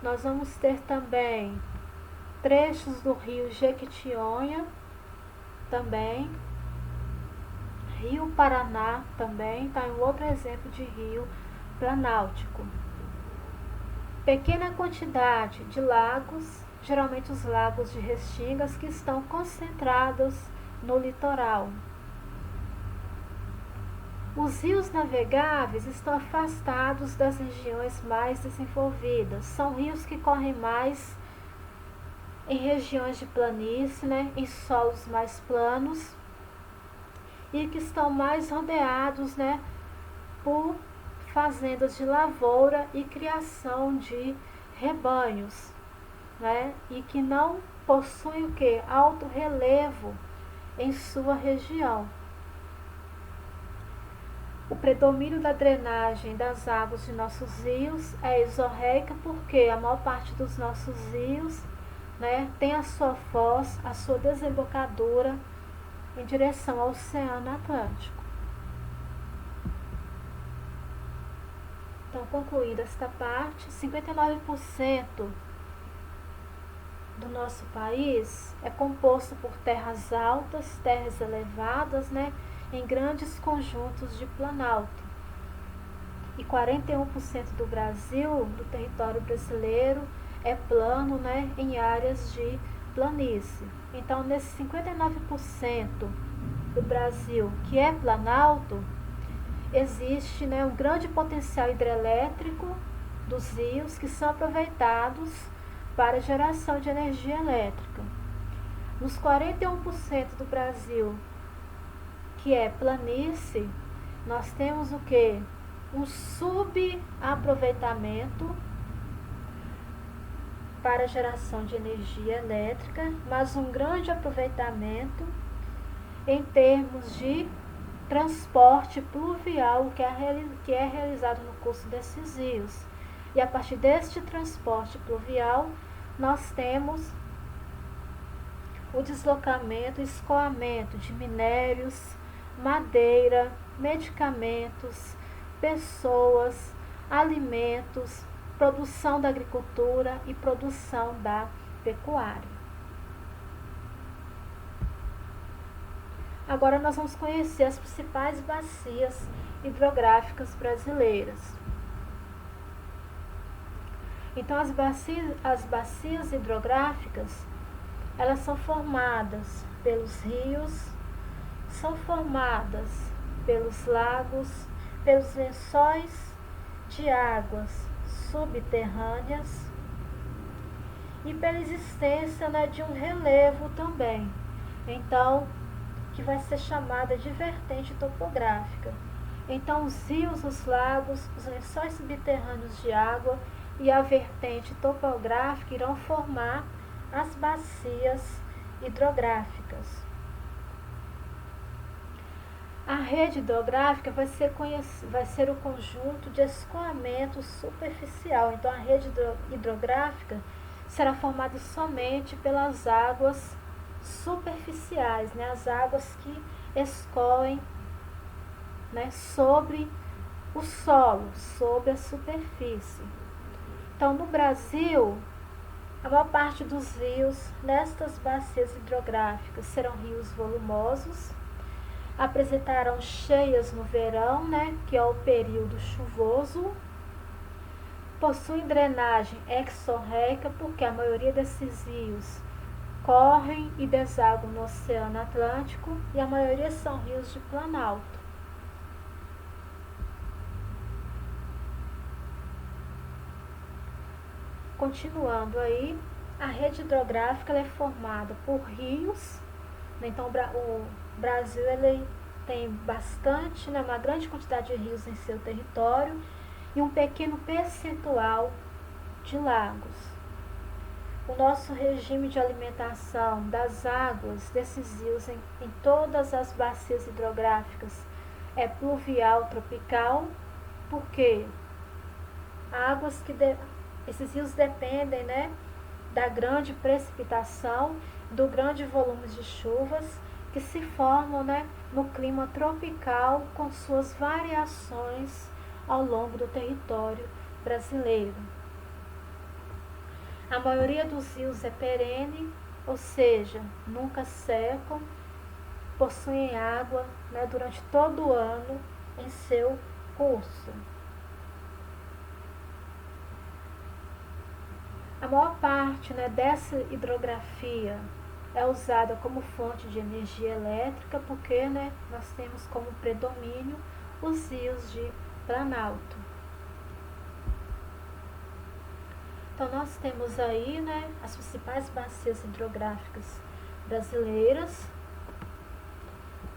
Nós vamos ter também trechos do rio Jequitinhonha, também. Rio Paraná também está um outro exemplo de rio planáltico. Pequena quantidade de lagos, geralmente os lagos de Restingas, que estão concentrados no litoral. Os rios navegáveis estão afastados das regiões mais desenvolvidas. São rios que correm mais em regiões de planície, né, em solos mais planos, e que estão mais rodeados, né, por fazendas de lavoura e criação de rebanhos, né, e que não possuem o quê? Alto relevo em sua região. O predomínio da drenagem das águas de nossos rios é isorreica, porque a maior parte dos nossos rios, né, tem a sua foz, a sua desembocadura em direção ao Oceano Atlântico. Então, concluindo esta parte, 59% do nosso país é composto por terras altas, terras elevadas, né, em grandes conjuntos de planalto. E 41% do Brasil, do território brasileiro, é plano, né, em áreas de planície. Então, nesses 59% do Brasil que é planalto, existe, né, um grande potencial hidrelétrico dos rios que são aproveitados para a geração de energia elétrica. Nos 41% do Brasil que é planície, nós temos o que? Um subaproveitamento para a geração de energia elétrica, mas um grande aproveitamento em termos de transporte pluvial que é realizado no curso desses rios. E a partir deste transporte pluvial, nós temos o deslocamento e escoamento de minérios, madeira, medicamentos, pessoas, alimentos, produção da agricultura e produção da pecuária. Agora nós vamos conhecer as principais bacias hidrográficas brasileiras. Então as bacias hidrográficas, elas são formadas pelos rios, são formadas pelos lagos, pelos lençóis de águas subterrâneas e pela existência, né, de um relevo também. Então, que vai ser chamada de vertente topográfica. Então, os rios, os lagos, os lençóis subterrâneos de água e a vertente topográfica irão formar as bacias hidrográficas. A rede hidrográfica vai ser o conjunto de escoamento superficial. Então, a rede hidrográfica será formada somente pelas águas superficiais, né? As águas que escoem, né, sobre o solo, sobre a superfície. Então, no Brasil, a maior parte dos rios nestas bacias hidrográficas serão rios volumosos, apresentarão cheias no verão, né, que é o período chuvoso, possuem drenagem exorreica, porque a maioria desses rios correm e desaguam no Oceano Atlântico e a maioria são rios de planalto. Continuando aí, a rede hidrográfica é formada por rios, né? Então o Brasil ele tem bastante, né, uma grande quantidade de rios em seu território e um pequeno percentual de lagos. O nosso regime de alimentação das águas desses rios em todas as bacias hidrográficas é pluvial tropical, porque esses rios dependem, né, da grande precipitação, do grande volume de chuvas que se formam, né, no clima tropical com suas variações ao longo do território brasileiro. A maioria dos rios é perene, ou seja, nunca secam, possuem água, né, durante todo o ano em seu curso. A maior parte, né, dessa hidrografia é usada como fonte de energia elétrica, porque, né, nós temos como predomínio os rios de planalto. Então, nós temos aí, né, as principais bacias hidrográficas brasileiras.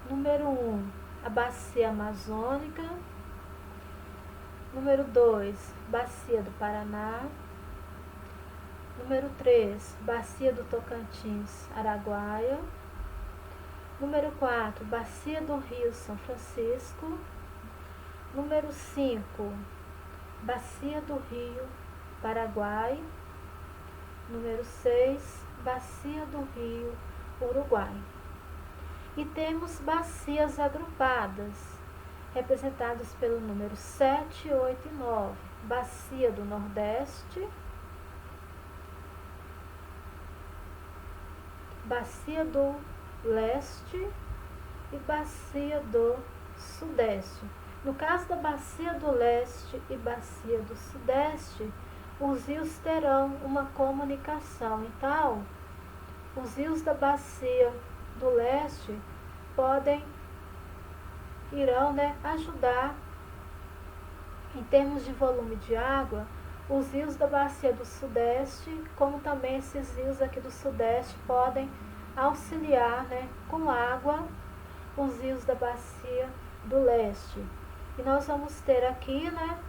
Número 1, a Bacia Amazônica. Número 2, Bacia do Paraná. Número 3, Bacia do Tocantins, Araguaia. Número 4, Bacia do Rio São Francisco. Número 5, Bacia do Rio Paraguai. Número 6, Bacia do Rio Uruguai. E temos bacias agrupadas, representadas pelo número 7, 8 e 9. Bacia do Nordeste, Bacia do Leste e Bacia do Sudeste. No caso da Bacia do Leste e Bacia do Sudeste, os rios terão uma comunicação. Então, os rios da Bacia do Leste irão, né, ajudar em termos de volume de água os rios da Bacia do Sudeste, como também esses rios aqui do Sudeste podem auxiliar, né, com água os rios da Bacia do Leste. E nós vamos ter aqui, né,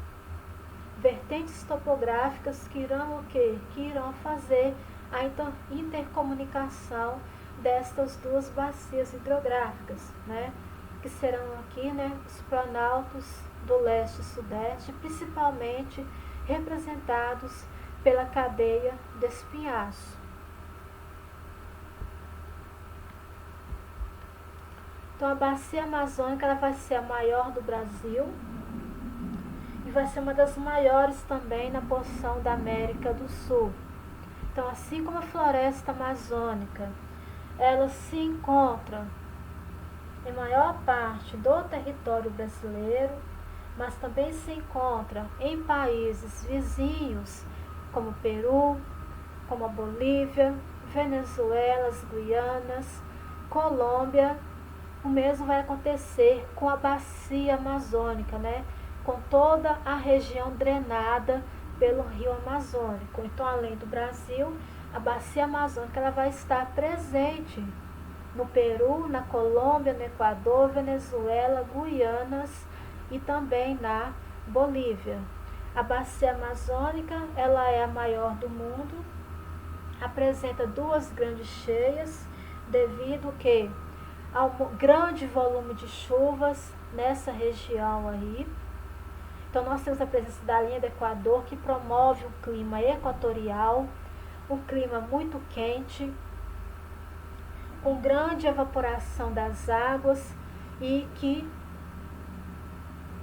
vertentes topográficas que irão o quê? Que irão fazer a intercomunicação destas duas bacias hidrográficas, né, que serão aqui, né, os planaltos do leste e sudeste, principalmente representados pela cadeia de Espinhaço. Então, a bacia amazônica ela vai ser a maior do Brasil e vai ser uma das maiores também na porção da América do Sul. Então, assim como a floresta amazônica, ela se encontra em maior parte do território brasileiro, mas também se encontra em países vizinhos, como Peru, como a Bolívia, Venezuela, Guianas, Colômbia. O mesmo vai acontecer com a bacia amazônica, né? Com toda a região drenada pelo rio Amazônico. Então, além do Brasil, a bacia amazônica ela vai estar presente no Peru, na Colômbia, no Equador, Venezuela, Guianas e também na Bolívia. A bacia amazônica ela é a maior do mundo, apresenta duas grandes cheias, devido que ao grande volume de chuvas nessa região aí. Então nós temos a presença da linha do Equador, que promove um clima equatorial, um clima muito quente, com grande evaporação das águas e que,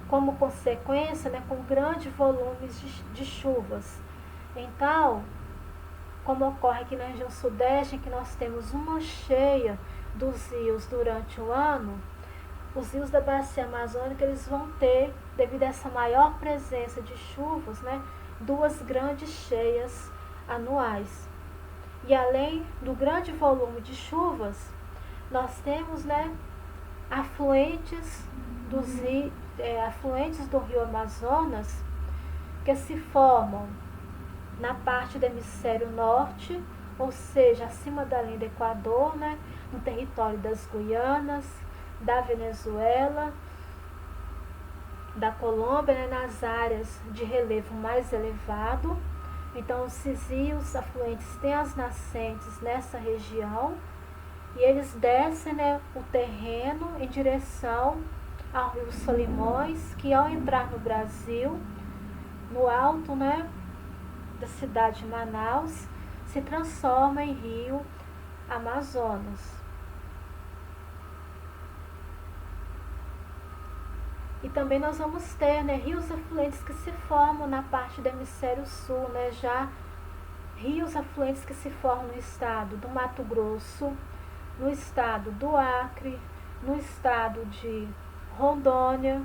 como consequência, né, com grandes volumes de chuvas. Então, como ocorre aqui na região sudeste, em que nós temos uma cheia dos rios durante o ano, os rios da bacia amazônica eles vão ter, devido a essa maior presença de chuvas, né, duas grandes cheias anuais. E além do grande volume de chuvas, nós temos, né, afluentes do rio Amazonas que se formam na parte do hemisfério norte, ou seja, acima da linha do Equador, né, no território das Guianas, da Venezuela, da Colômbia, né, nas áreas de relevo mais elevado. Então, esses rios afluentes têm as nascentes nessa região e eles descem, né, o terreno em direção ao rio Solimões, que ao entrar no Brasil, no alto, né, da cidade de Manaus, se transforma em rio Amazonas. E também nós vamos ter, né, rios afluentes que se formam na parte do hemisfério sul, né, já rios afluentes que se formam no estado do Mato Grosso, no estado do Acre, no estado de Rondônia,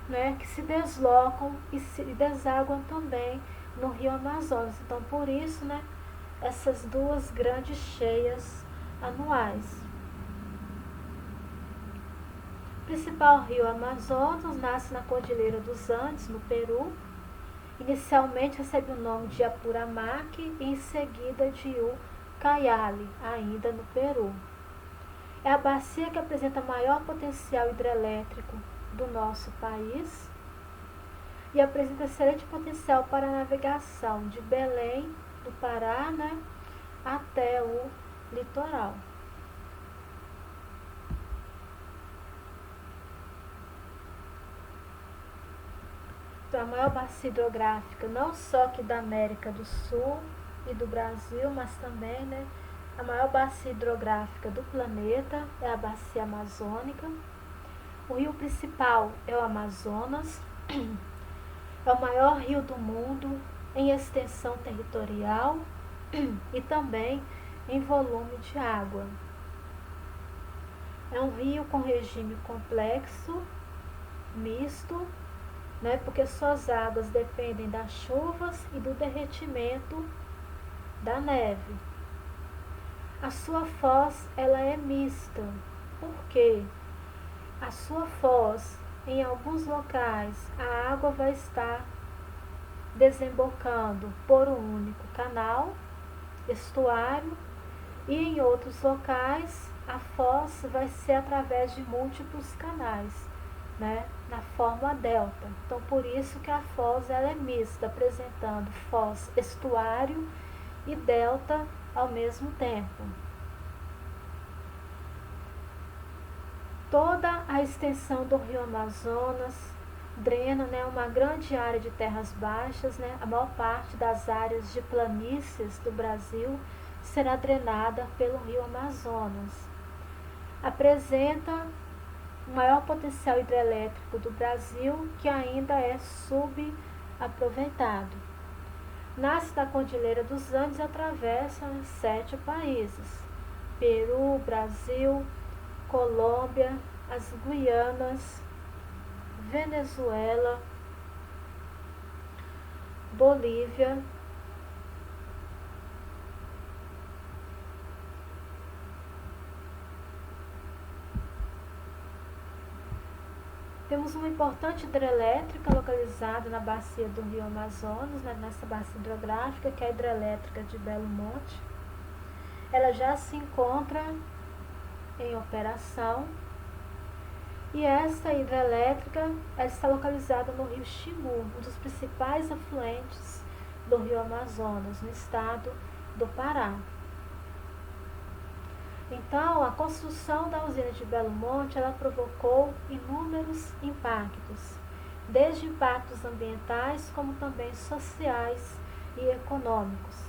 né, que se deslocam e se desaguam também no rio Amazonas. Então, por isso, né, essas duas grandes cheias anuais. O principal rio Amazonas nasce na Cordilheira dos Andes, no Peru. Inicialmente recebe o nome de Apuramac e em seguida de Ucayali, ainda no Peru. É a bacia que apresenta maior potencial hidrelétrico do nosso país e apresenta excelente potencial para a navegação de Belém, do Pará, né, até o litoral. Então, a maior bacia hidrográfica, não só aqui da América do Sul e do Brasil, mas também, né, a maior bacia hidrográfica do planeta é a bacia amazônica. O rio principal é o Amazonas, é o maior rio do mundo em extensão territorial e também em volume de água. É um rio com regime complexo, misto, né, porque suas águas dependem das chuvas e do derretimento da neve. A sua foz ela é mista, porque a sua foz, em alguns locais, a água vai estar desembocando por um único canal, estuário, e em outros locais a foz vai ser através de múltiplos canais, né, na forma delta. Então, por isso que a foz ela é mista, apresentando foz estuário e delta ao mesmo tempo. Toda a extensão do rio Amazonas drena, né, uma grande área de terras baixas, né, a maior parte das áreas de planícies do Brasil será drenada pelo rio Amazonas. Apresenta o maior potencial hidrelétrico do Brasil, que ainda é subaproveitado. Nasce da Cordilheira dos Andes e atravessa 7 países: Peru, Brasil, Colômbia, as Guianas, Venezuela, Bolívia, temos uma importante hidrelétrica localizada na bacia do Rio Amazonas, nessa bacia hidrográfica, que é a hidrelétrica de Belo Monte. Ela já se encontra em operação e esta hidrelétrica ela está localizada no Rio Xingu, um dos principais afluentes do Rio Amazonas, no estado do Pará. Então, a construção da usina de Belo Monte, ela provocou inúmeros impactos, desde impactos ambientais, como também sociais e econômicos.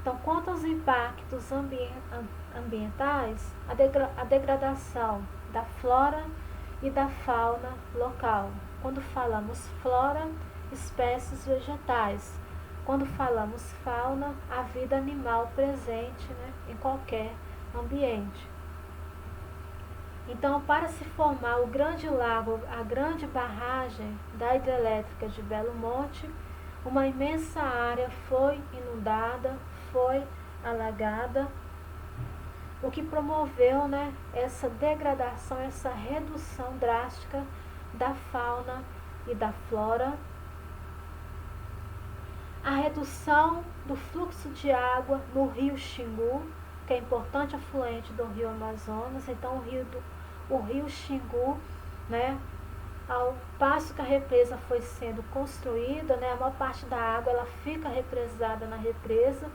Então, quanto aos impactos ambientais, a degradação da flora e da fauna local. Quando falamos flora, espécies vegetais. Quando falamos fauna, a vida animal presente, em qualquer ambiente. Então, para se formar o grande lago, a grande barragem da hidrelétrica de Belo Monte, uma imensa área foi inundada, foi alagada, o que promoveu, essa degradação, essa redução drástica da fauna e da flora, a redução do fluxo de água no rio Xingu, que é importante afluente do rio Amazonas. Então o rio Xingu, ao passo que a represa foi sendo construída, a maior parte da água ela fica represada na represa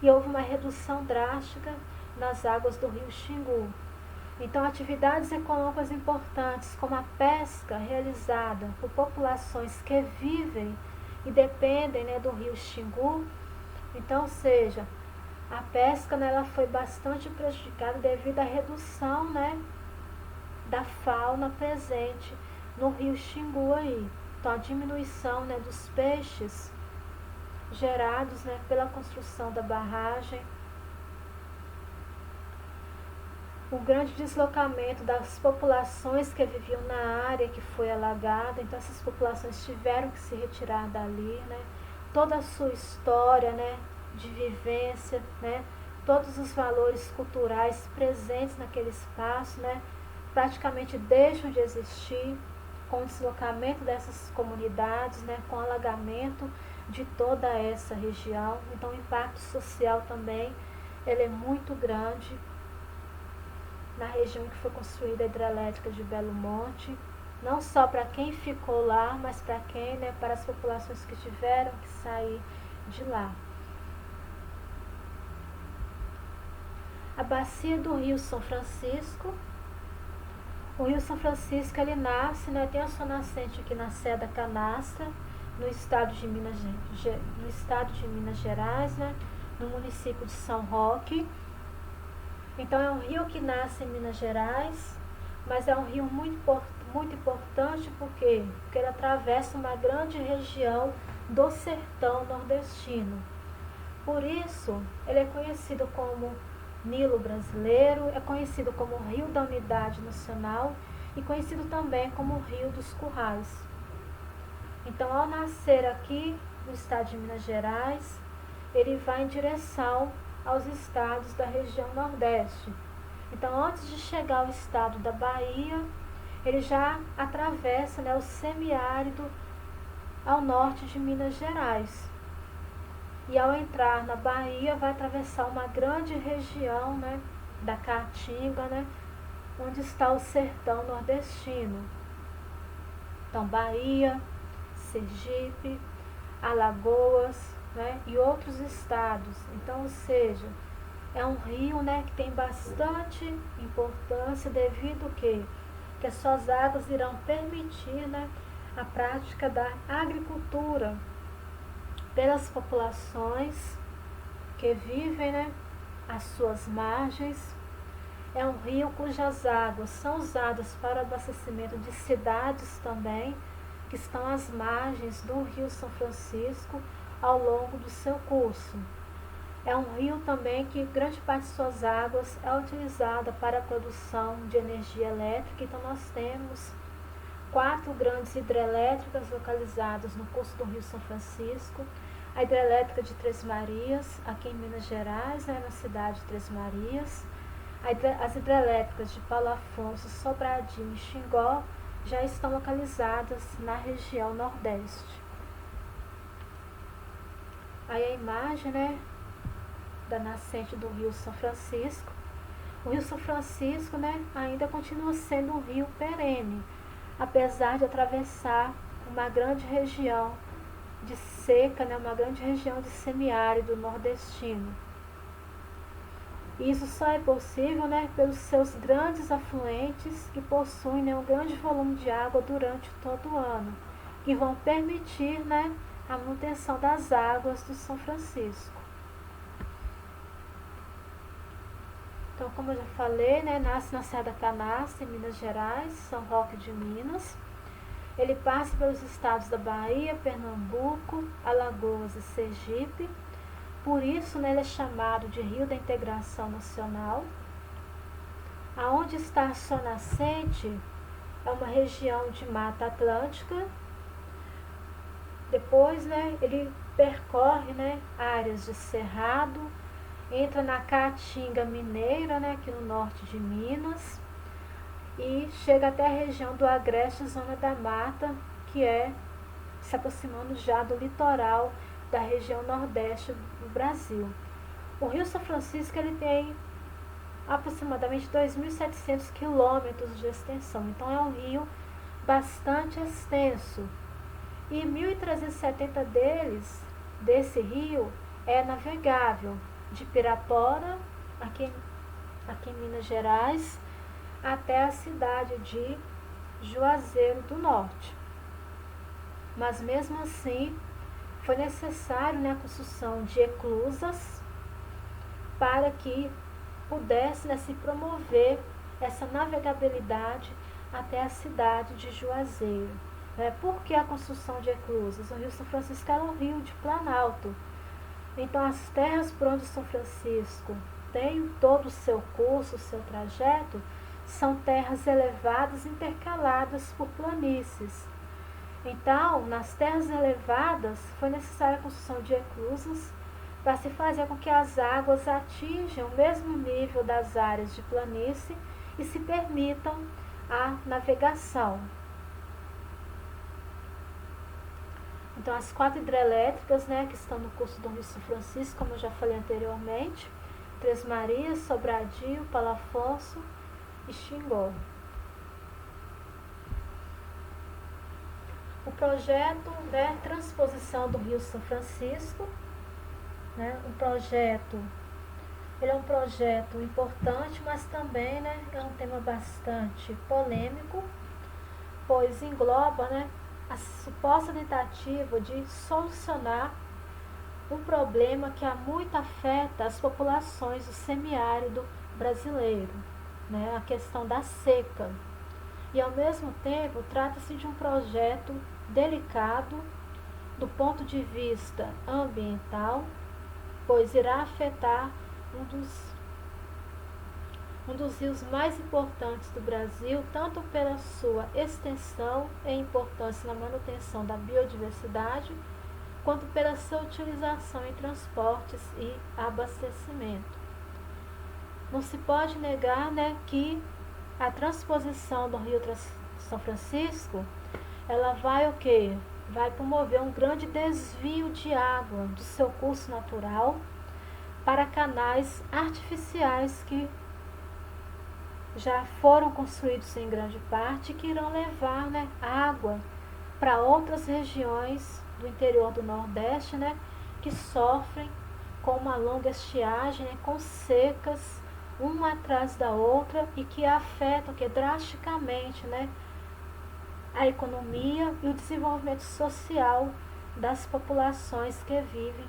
e houve uma redução drástica nas águas do rio Xingu. Então, atividades econômicas importantes, como a pesca realizada por populações que vivem e dependem, do rio Xingu, então, ou seja, a pesca ela foi bastante prejudicada devido à redução, da fauna presente no rio Xingu aí. Então, a diminuição, dos peixes gerados, pela construção da barragem, o grande deslocamento das populações que viviam na área que foi alagada. Então, essas populações tiveram que se retirar dali, toda a sua história, de vivência, todos os valores culturais presentes naquele espaço, praticamente deixam de existir com o deslocamento dessas comunidades, com o alagamento de toda essa região. Então, o impacto social também ele é muito grande na região que foi construída a hidrelétrica de Belo Monte, não só para quem ficou lá, mas para quem, para as populações que tiveram que sair de lá. A bacia do Rio São Francisco. O Rio São Francisco ele nasce, tem a sua nascente aqui na Serra da Canastra, no estado de Minas Gerais, no município de São Roque. Então, é um rio que nasce em Minas Gerais, mas é um rio muito importante, porque ele atravessa uma grande região do sertão nordestino. Por isso, ele é conhecido como Nilo Brasileiro, é conhecido como Rio da Unidade Nacional e conhecido também como Rio dos Currais. Então, ao nascer aqui no estado de Minas Gerais, ele vai em direção aos estados da região Nordeste. Então, antes de chegar ao estado da Bahia, ele já atravessa, o semiárido ao norte de Minas Gerais. E ao entrar na Bahia, vai atravessar uma grande região, da Caatinga, onde está o sertão nordestino. Então, Bahia, Sergipe, Alagoas, e outros estados. Então, ou seja, é um rio, que tem bastante importância devido que as suas águas irão permitir, a prática da agricultura pelas populações que vivem, às suas margens. é um rio cujas águas são usadas para abastecimento de cidades também, que estão às margens do Rio São Francisco ao longo do seu curso. É um rio também que grande parte de suas águas é utilizada para a produção de energia elétrica. Então nós temos 4 grandes hidrelétricas localizadas no curso do Rio São Francisco. A hidrelétrica de Três Marias, aqui em Minas Gerais, na cidade de Três Marias. As hidrelétricas de Paulo Afonso, Sobradinho e Xingó já estão localizadas na região Nordeste. Aí a imagem, né, da nascente do Rio São Francisco. O Rio São Francisco, né, ainda continua sendo um rio perene, apesar de atravessar uma grande região de seca, né, uma grande região de semiárido nordestino. Isso só é possível, né, pelos seus grandes afluentes que possuem, né, um grande volume de água durante todo o ano, que vão permitir, né, a manutenção das águas do São Francisco. Então, como eu já falei, né, nasce na Serra da Canastra, em Minas Gerais, São Roque de Minas. Ele passa pelos estados da Bahia, Pernambuco, Alagoas e Sergipe. Por isso, né, ele é chamado de Rio da Integração Nacional. Aonde está a sua nascente é uma região de Mata Atlântica. Depois, né, ele percorre, né, áreas de cerrado, entra na Caatinga Mineira, né, aqui no norte de Minas, e chega até a região do Agreste, Zona da Mata, que é se aproximando já do litoral da região nordeste do Brasil. O Rio São Francisco ele tem aproximadamente 2.700 quilômetros de extensão, então é um rio bastante extenso. E 1.370 desse rio, é navegável, de Pirapora, aqui em Minas Gerais, até a cidade de Juazeiro do Norte. Mas mesmo assim, foi necessário, né, a construção de eclusas para que pudesse, né, se promover essa navegabilidade até a cidade de Juazeiro. Por que a construção de eclusas? O Rio São Francisco era um rio de planalto. Então, as terras por onde São Francisco tem todo o seu curso, o seu trajeto, são terras elevadas intercaladas por planícies. Então, nas terras elevadas, foi necessária a construção de eclusas para se fazer com que as águas atinjam o mesmo nível das áreas de planície e se permitam a navegação. Então, as 4 hidrelétricas, né, que estão no curso do Rio São Francisco, como eu já falei anteriormente, Três Marias, Sobradinho, Paulo Afonso e Xingó. O projeto, né, transposição do Rio São Francisco, né, ele é um projeto importante, mas também, né, é um tema bastante polêmico, pois engloba, né, a suposta tentativa de solucionar um problema que há muito afeta as populações do semiárido brasileiro, né, a questão da seca. E ao mesmo tempo trata-se de um projeto delicado do ponto de vista ambiental, pois irá afetar um dos rios mais importantes do Brasil, tanto pela sua extensão e importância na manutenção da biodiversidade, quanto pela sua utilização em transportes e abastecimento. Não se pode negar, né, que a transposição do Rio São Francisco, ela vai o quê? Vai promover um grande desvio de água do seu curso natural para canais artificiais que já foram construídos em grande parte e que irão levar, né, água para outras regiões do interior do Nordeste, né, que sofrem com uma longa estiagem, né, com secas uma atrás da outra e que afetam drasticamente, né, a economia e o desenvolvimento social das populações que vivem,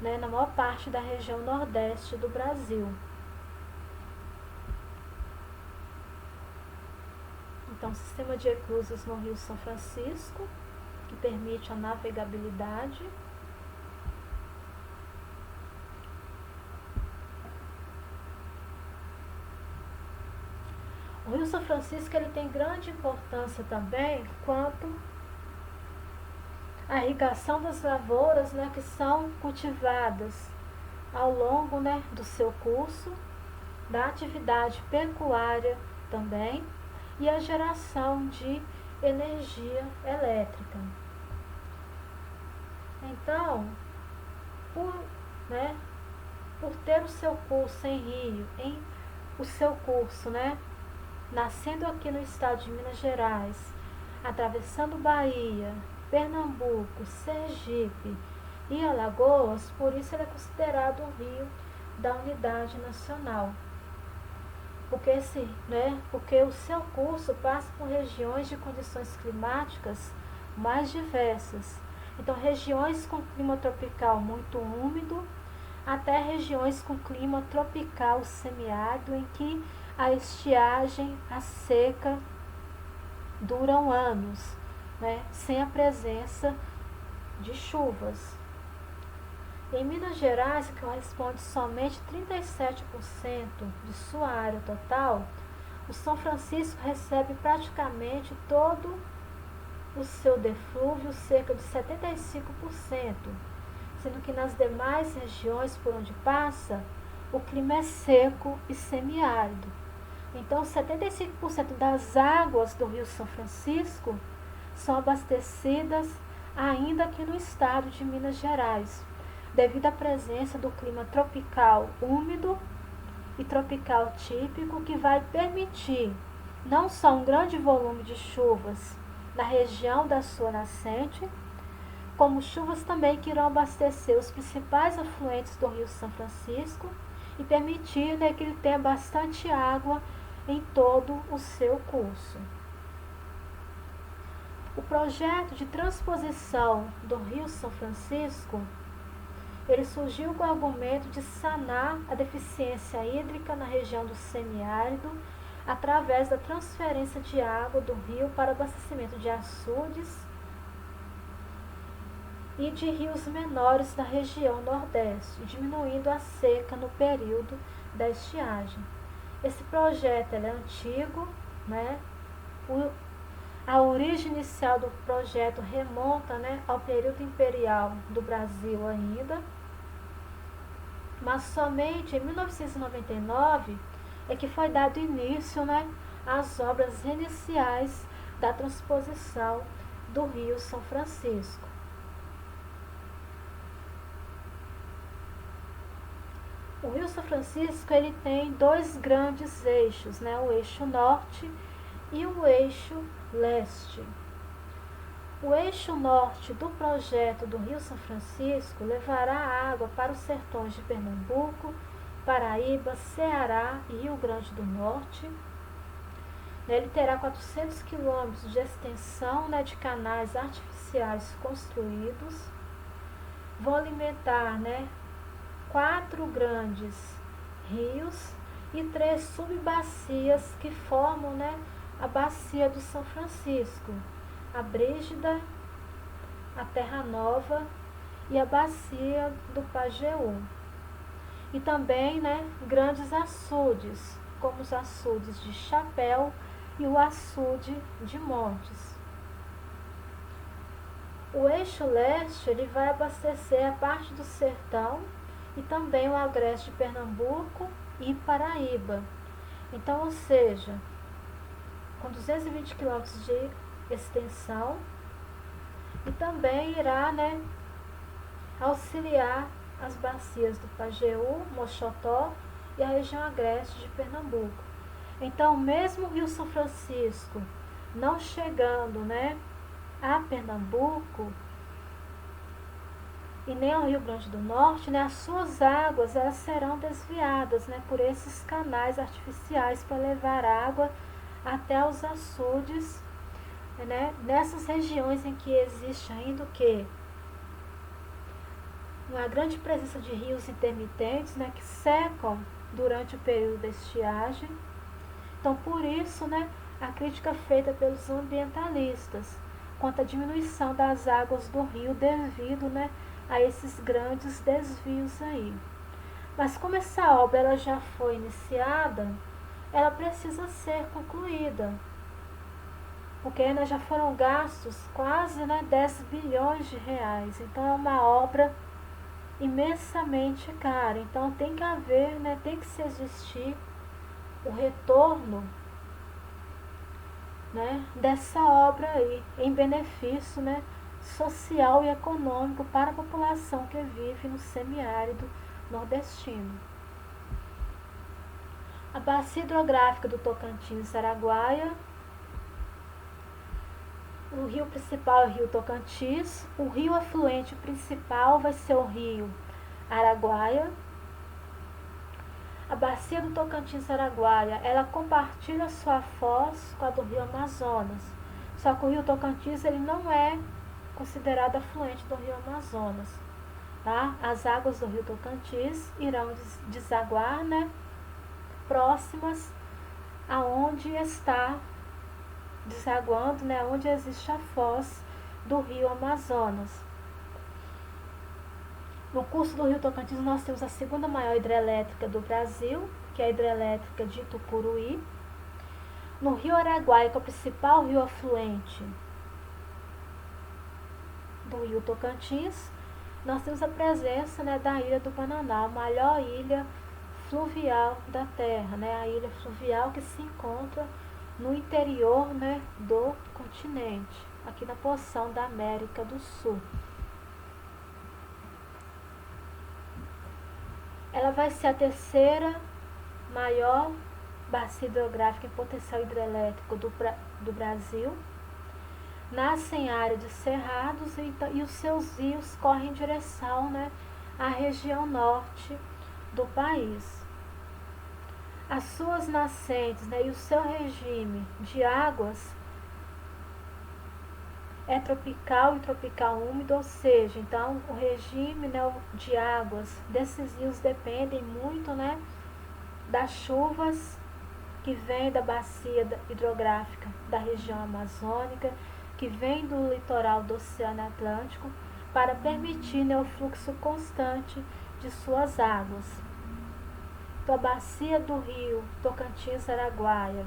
né, na maior parte da região Nordeste do Brasil. Então, sistema de eclusas no Rio São Francisco, que permite a navegabilidade. O Rio São Francisco ele tem grande importância também quanto à irrigação das lavouras, né, que são cultivadas ao longo, né, do seu curso, da atividade pecuária também, e a geração de energia elétrica. Então, por ter o seu curso em rio, o seu curso, nascendo aqui no estado de Minas Gerais, atravessando Bahia, Pernambuco, Sergipe e Alagoas, por isso ele é considerado um rio da unidade nacional. Porque o seu curso passa por regiões de condições climáticas mais diversas. Então, regiões com clima tropical muito úmido, até regiões com clima tropical semiárido, em que a estiagem, a seca, duram anos, sem a presença de chuvas. Em Minas Gerais, que corresponde somente 37% de sua área total, o São Francisco recebe praticamente todo o seu deflúvio, cerca de 75%, sendo que nas demais regiões por onde passa, o clima é seco e semiárido. Então, 75% das águas do Rio São Francisco são abastecidas ainda aqui no estado de Minas Gerais, devido à presença do clima tropical úmido e tropical típico, que vai permitir não só um grande volume de chuvas na região da sua nascente, como chuvas também que irão abastecer os principais afluentes do Rio São Francisco e permitir que ele tenha bastante água em todo o seu curso. O projeto de transposição do Rio São Francisco, ele surgiu com o argumento de sanar a deficiência hídrica na região do semiárido através da transferência de água do rio para abastecimento de açudes e de rios menores da região nordeste, diminuindo a seca no período da estiagem. Esse projeto é antigo, a origem inicial do projeto remonta ao período imperial do Brasil ainda, mas somente em 1999 é que foi dado início às obras iniciais da transposição do Rio São Francisco. O Rio São Francisco ele tem dois grandes eixos, o eixo norte e o eixo leste. O eixo norte do projeto do Rio São Francisco levará água para os sertões de Pernambuco, Paraíba, Ceará e Rio Grande do Norte. Ele terá 400 quilômetros de extensão de canais artificiais construídos. Vão alimentar 4 grandes rios e 3 subbacias que formam a bacia do São Francisco, a Brígida, a Terra Nova e a bacia do Pajeú. E também grandes açudes, como os açudes de Chapéu e o açude de Montes. O eixo leste ele vai abastecer a parte do sertão e também o agreste de Pernambuco e Paraíba. Então, ou seja, com 220 quilômetros de extensão, e também irá auxiliar as bacias do Pajeú, Moxotó e a região agreste de Pernambuco. Então, mesmo o Rio São Francisco não chegando a Pernambuco e nem ao Rio Grande do Norte, as suas águas elas serão desviadas por esses canais artificiais para levar água até os açudes, nessas regiões em que existe ainda o quê? Uma grande presença de rios intermitentes, que secam durante o período da estiagem. Então, por isso, a crítica feita pelos ambientalistas quanto à diminuição das águas do rio devido, né, a esses grandes desvios aí. Mas como essa obra ela já foi iniciada, ela precisa ser concluída, porque ainda já foram gastos quase, né, 10 bilhões de reais. Então é uma obra imensamente cara. Então tem que haver, né, tem que se existir o retorno, né, dessa obra aí, em benefício, né, social e econômico para a população que vive no semiárido nordestino. A bacia hidrográfica do Tocantins-Araguaia. O rio principal é o rio Tocantins. O rio afluente principal vai ser o rio Araguaia. A bacia do Tocantins-Araguaia, ela compartilha sua foz com a do rio Amazonas. Só que o rio Tocantins ele não é considerado afluente do rio Amazonas. Tá? As águas do rio Tocantins irão desaguar, né, próximas aonde está desaguando, né, onde existe a foz do rio Amazonas. No curso do rio Tocantins nós temos a segunda maior hidrelétrica do Brasil, que é a hidrelétrica de Tucuruí. No rio Araguaia, que é o principal rio afluente do rio Tocantins, nós temos a presença, né, da ilha do Bananal, a maior ilha fluvial da Terra, né, a ilha fluvial que se encontra no interior, né, do continente, aqui na porção da América do Sul. Ela vai ser a terceira maior bacia hidrográfica em potencial hidrelétrico do Brasil. Nasce em área de cerrados e os seus rios correm em direção, né, à região norte do país. As suas nascentes, né, e o seu regime de águas é tropical e tropical úmido, ou seja, então o regime, né, de águas desses rios dependem muito, né, das chuvas que vêm da bacia hidrográfica da região amazônica, que vem do litoral do Oceano Atlântico, para permitir, né, o fluxo constante de suas águas. Então, a bacia do rio Tocantins-Araguaia,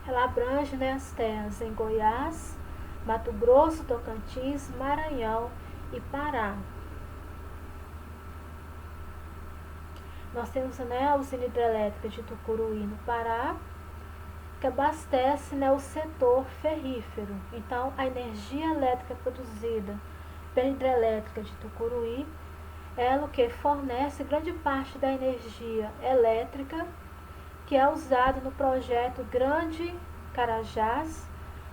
ela abrange, né, as terras em Goiás, Mato Grosso, Tocantins, Maranhão e Pará. Nós temos, né, a usina hidrelétrica de Tucuruí, no Pará, que abastece, né, o setor ferrífero. Então, a energia elétrica produzida pela hidrelétrica de Tucuruí, ela que fornece grande parte da energia elétrica que é usada no projeto Grande Carajás,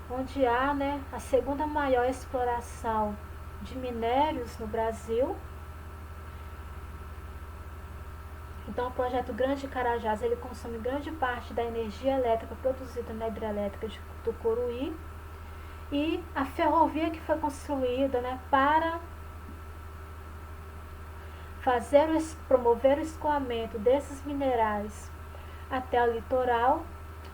onde há, né, a segunda maior exploração de minérios no Brasil. Então, o projeto Grande Carajás, ele consome grande parte da energia elétrica produzida na hidrelétrica de Tucuruí. E a ferrovia que foi construída, né, para promover o escoamento desses minerais até o litoral,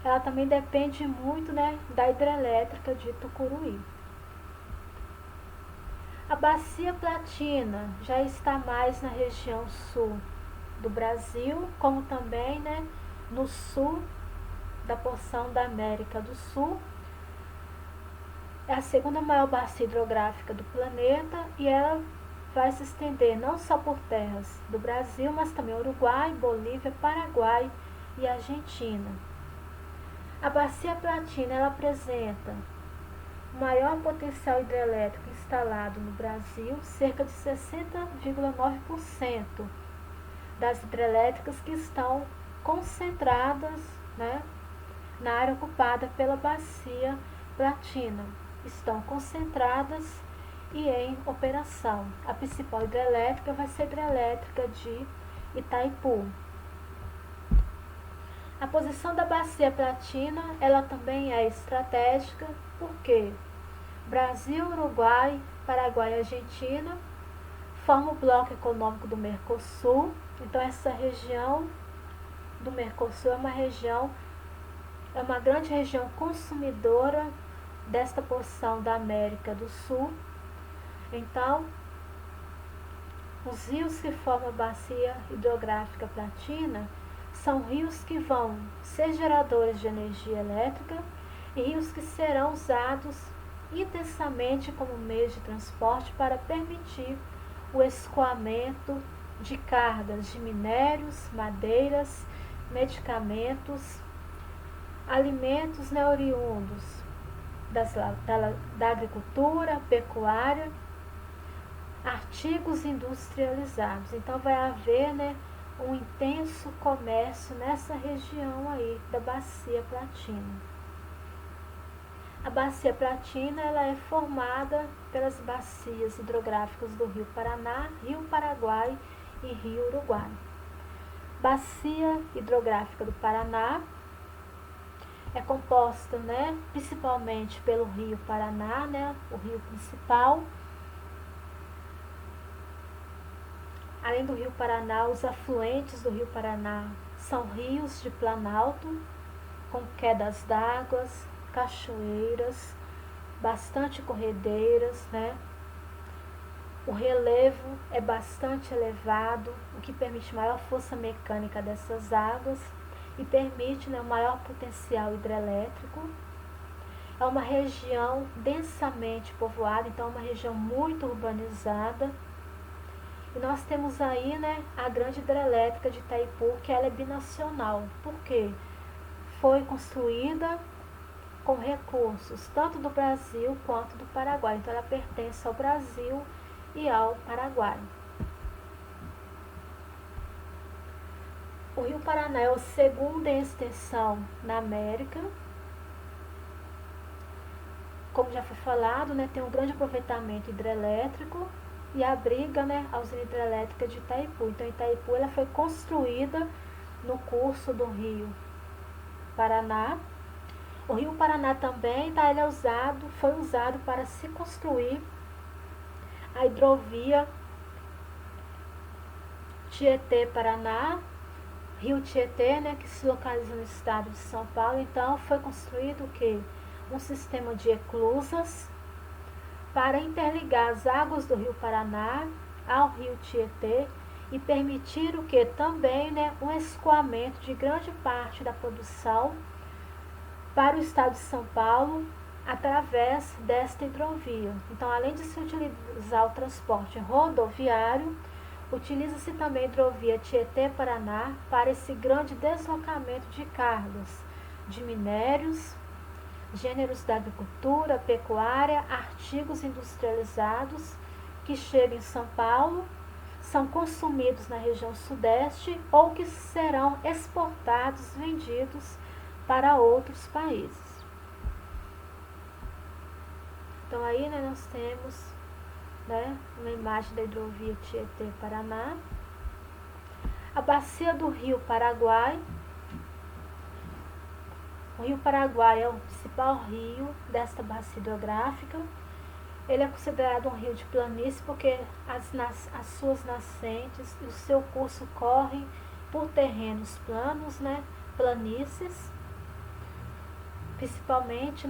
ela também depende muito, né, da hidrelétrica de Tucuruí. A Bacia Platina já está mais na região sul do Brasil, como também, né, no sul da porção da América do Sul. É a segunda maior bacia hidrográfica do planeta e ela vai se estender não só por terras do Brasil, mas também Uruguai, Bolívia, Paraguai e Argentina. A Bacia Platina ela apresenta o maior potencial hidrelétrico instalado no Brasil, cerca de 60,9% das hidrelétricas que estão concentradas, né, na área ocupada pela Bacia Platina. Estão concentradas e em operação. A principal hidrelétrica vai ser a hidrelétrica de Itaipu. A posição da Bacia Platina, ela também é estratégica, porque Brasil, Uruguai, Paraguai e Argentina formam o bloco econômico do Mercosul. Então, essa região do Mercosul é uma região é uma grande região consumidora desta porção da América do Sul. Então, os rios que formam a bacia hidrográfica Platina são rios que vão ser geradores de energia elétrica e rios que serão usados intensamente como meio de transporte para permitir o escoamento de cargas de minérios, madeiras, medicamentos, alimentos oriundos da agricultura, pecuária, artigos industrializados. Então vai haver, um intenso comércio nessa região aí da Bacia Platina. A Bacia Platina ela é formada pelas bacias hidrográficas do Rio Paraná, Rio Paraguai e Rio Uruguai. Bacia hidrográfica do Paraná é composta, principalmente pelo Rio Paraná, o rio principal. Além do Rio Paraná, os afluentes do Rio Paraná são rios de planalto, com quedas d'água, cachoeiras, bastante corredeiras, O relevo é bastante elevado, o que permite maior força mecânica dessas águas e permite um maior potencial hidrelétrico. É uma região densamente povoada, então é uma região muito urbanizada. E nós temos aí, a grande hidrelétrica de Itaipu, que ela é binacional. Por quê? Foi construída com recursos tanto do Brasil quanto do Paraguai. Então ela pertence ao Brasil e ao Paraguai. O Rio Paraná é o segundo em extensão na América. Como já foi falado, tem um grande aproveitamento hidrelétrico e abriga a usina hidrelétrica de Itaipu. Então Itaipu ela foi construída no curso do Rio Paraná. O Rio Paraná também foi usado para se construir a hidrovia Tietê-Paraná, Rio Tietê, que se localiza no estado de São Paulo. Então foi construído o quê? Um sistema de eclusas para interligar as águas do Rio Paraná ao Rio Tietê e permitir o que? Também um escoamento de grande parte da produção para o estado de São Paulo através desta hidrovia. Então, além de se utilizar o transporte rodoviário, utiliza-se também a hidrovia Tietê-Paraná para esse grande deslocamento de cargas de minérios, gêneros da agricultura, pecuária, artigos industrializados que chegam em São Paulo, são consumidos na região sudeste ou que serão exportados, vendidos para outros países. Então aí nós temos uma imagem da hidrovia Tietê-Paraná. A bacia do Rio Paraguai. O Rio Paraguai é o principal rio desta bacia hidrográfica. Ele é considerado um rio de planície porque as suas nascentes e o seu curso correm por terrenos planos, planícies, principalmente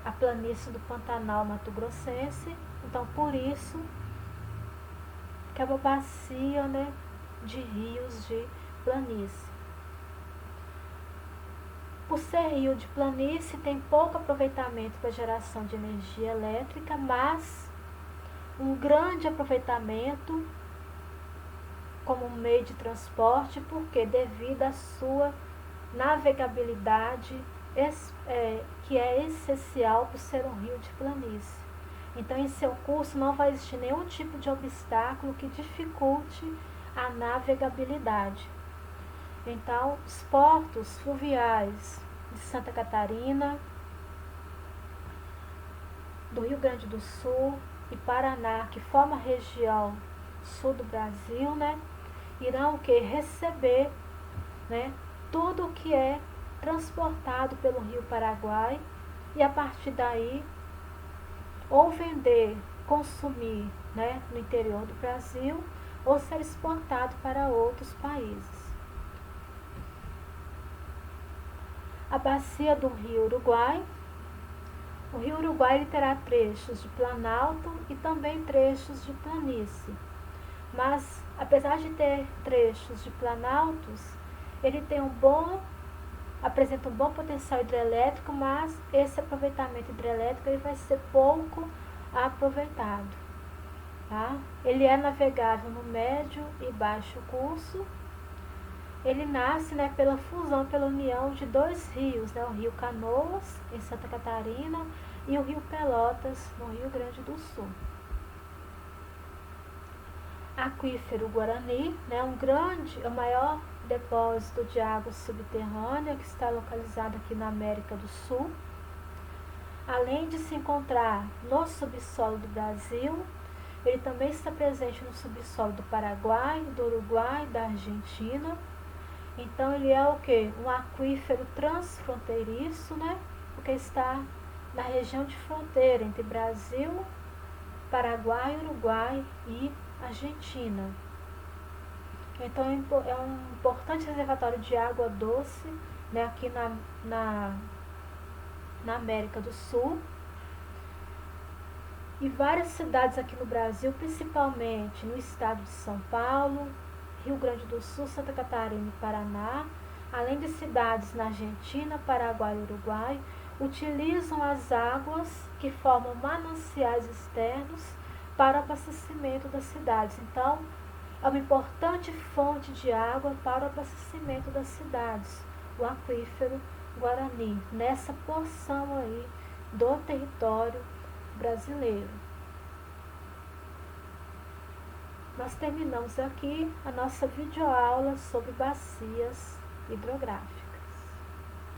a planície do Pantanal Mato-Grossense. Então, por isso que é uma bacia de rios de planície. Por ser rio de planície, tem pouco aproveitamento para geração de energia elétrica, mas um grande aproveitamento como meio de transporte, porque devido à sua navegabilidade, que é essencial por ser um rio de planície. Então, em seu curso não vai existir nenhum tipo de obstáculo que dificulte a navegabilidade. Então, os portos fluviais de Santa Catarina, do Rio Grande do Sul e Paraná, que formam a região sul do Brasil, irão receber tudo o que é transportado pelo Rio Paraguai e a partir daí ou vender, consumir no interior do Brasil ou ser exportado para outros países. a bacia do Rio Uruguai. O Rio Uruguai ele terá trechos de planalto e também trechos de planície. Mas, apesar de ter trechos de planaltos, ele tem apresenta um bom potencial hidrelétrico, mas esse aproveitamento hidrelétrico ele vai ser pouco aproveitado. Tá? Ele é navegável no médio e baixo curso. Ele nasce, né, pela fusão, pela união de dois rios, né, o Rio Canoas, em Santa Catarina, e o Rio Pelotas, no Rio Grande do Sul. Aquífero Guarani, né, o maior depósito de água subterrânea que está localizado aqui na América do Sul. Além de se encontrar no subsolo do Brasil, ele também está presente no subsolo do Paraguai, do Uruguai, da Argentina. Então ele é o que? Um aquífero transfronteiriço, né? Porque está na região de fronteira entre Brasil, Paraguai, Uruguai e Argentina. Então é um importante reservatório de água doce, né, aqui na América do Sul. E várias cidades aqui no Brasil, principalmente no estado de São Paulo, Rio Grande do Sul, Santa Catarina e Paraná, além de cidades na Argentina, Paraguai e Uruguai, utilizam as águas que formam mananciais externos para o abastecimento das cidades. Então, é uma importante fonte de água para o abastecimento das cidades, o aquífero Guarani, nessa porção aí do território brasileiro. Nós terminamos aqui a nossa videoaula sobre bacias hidrográficas.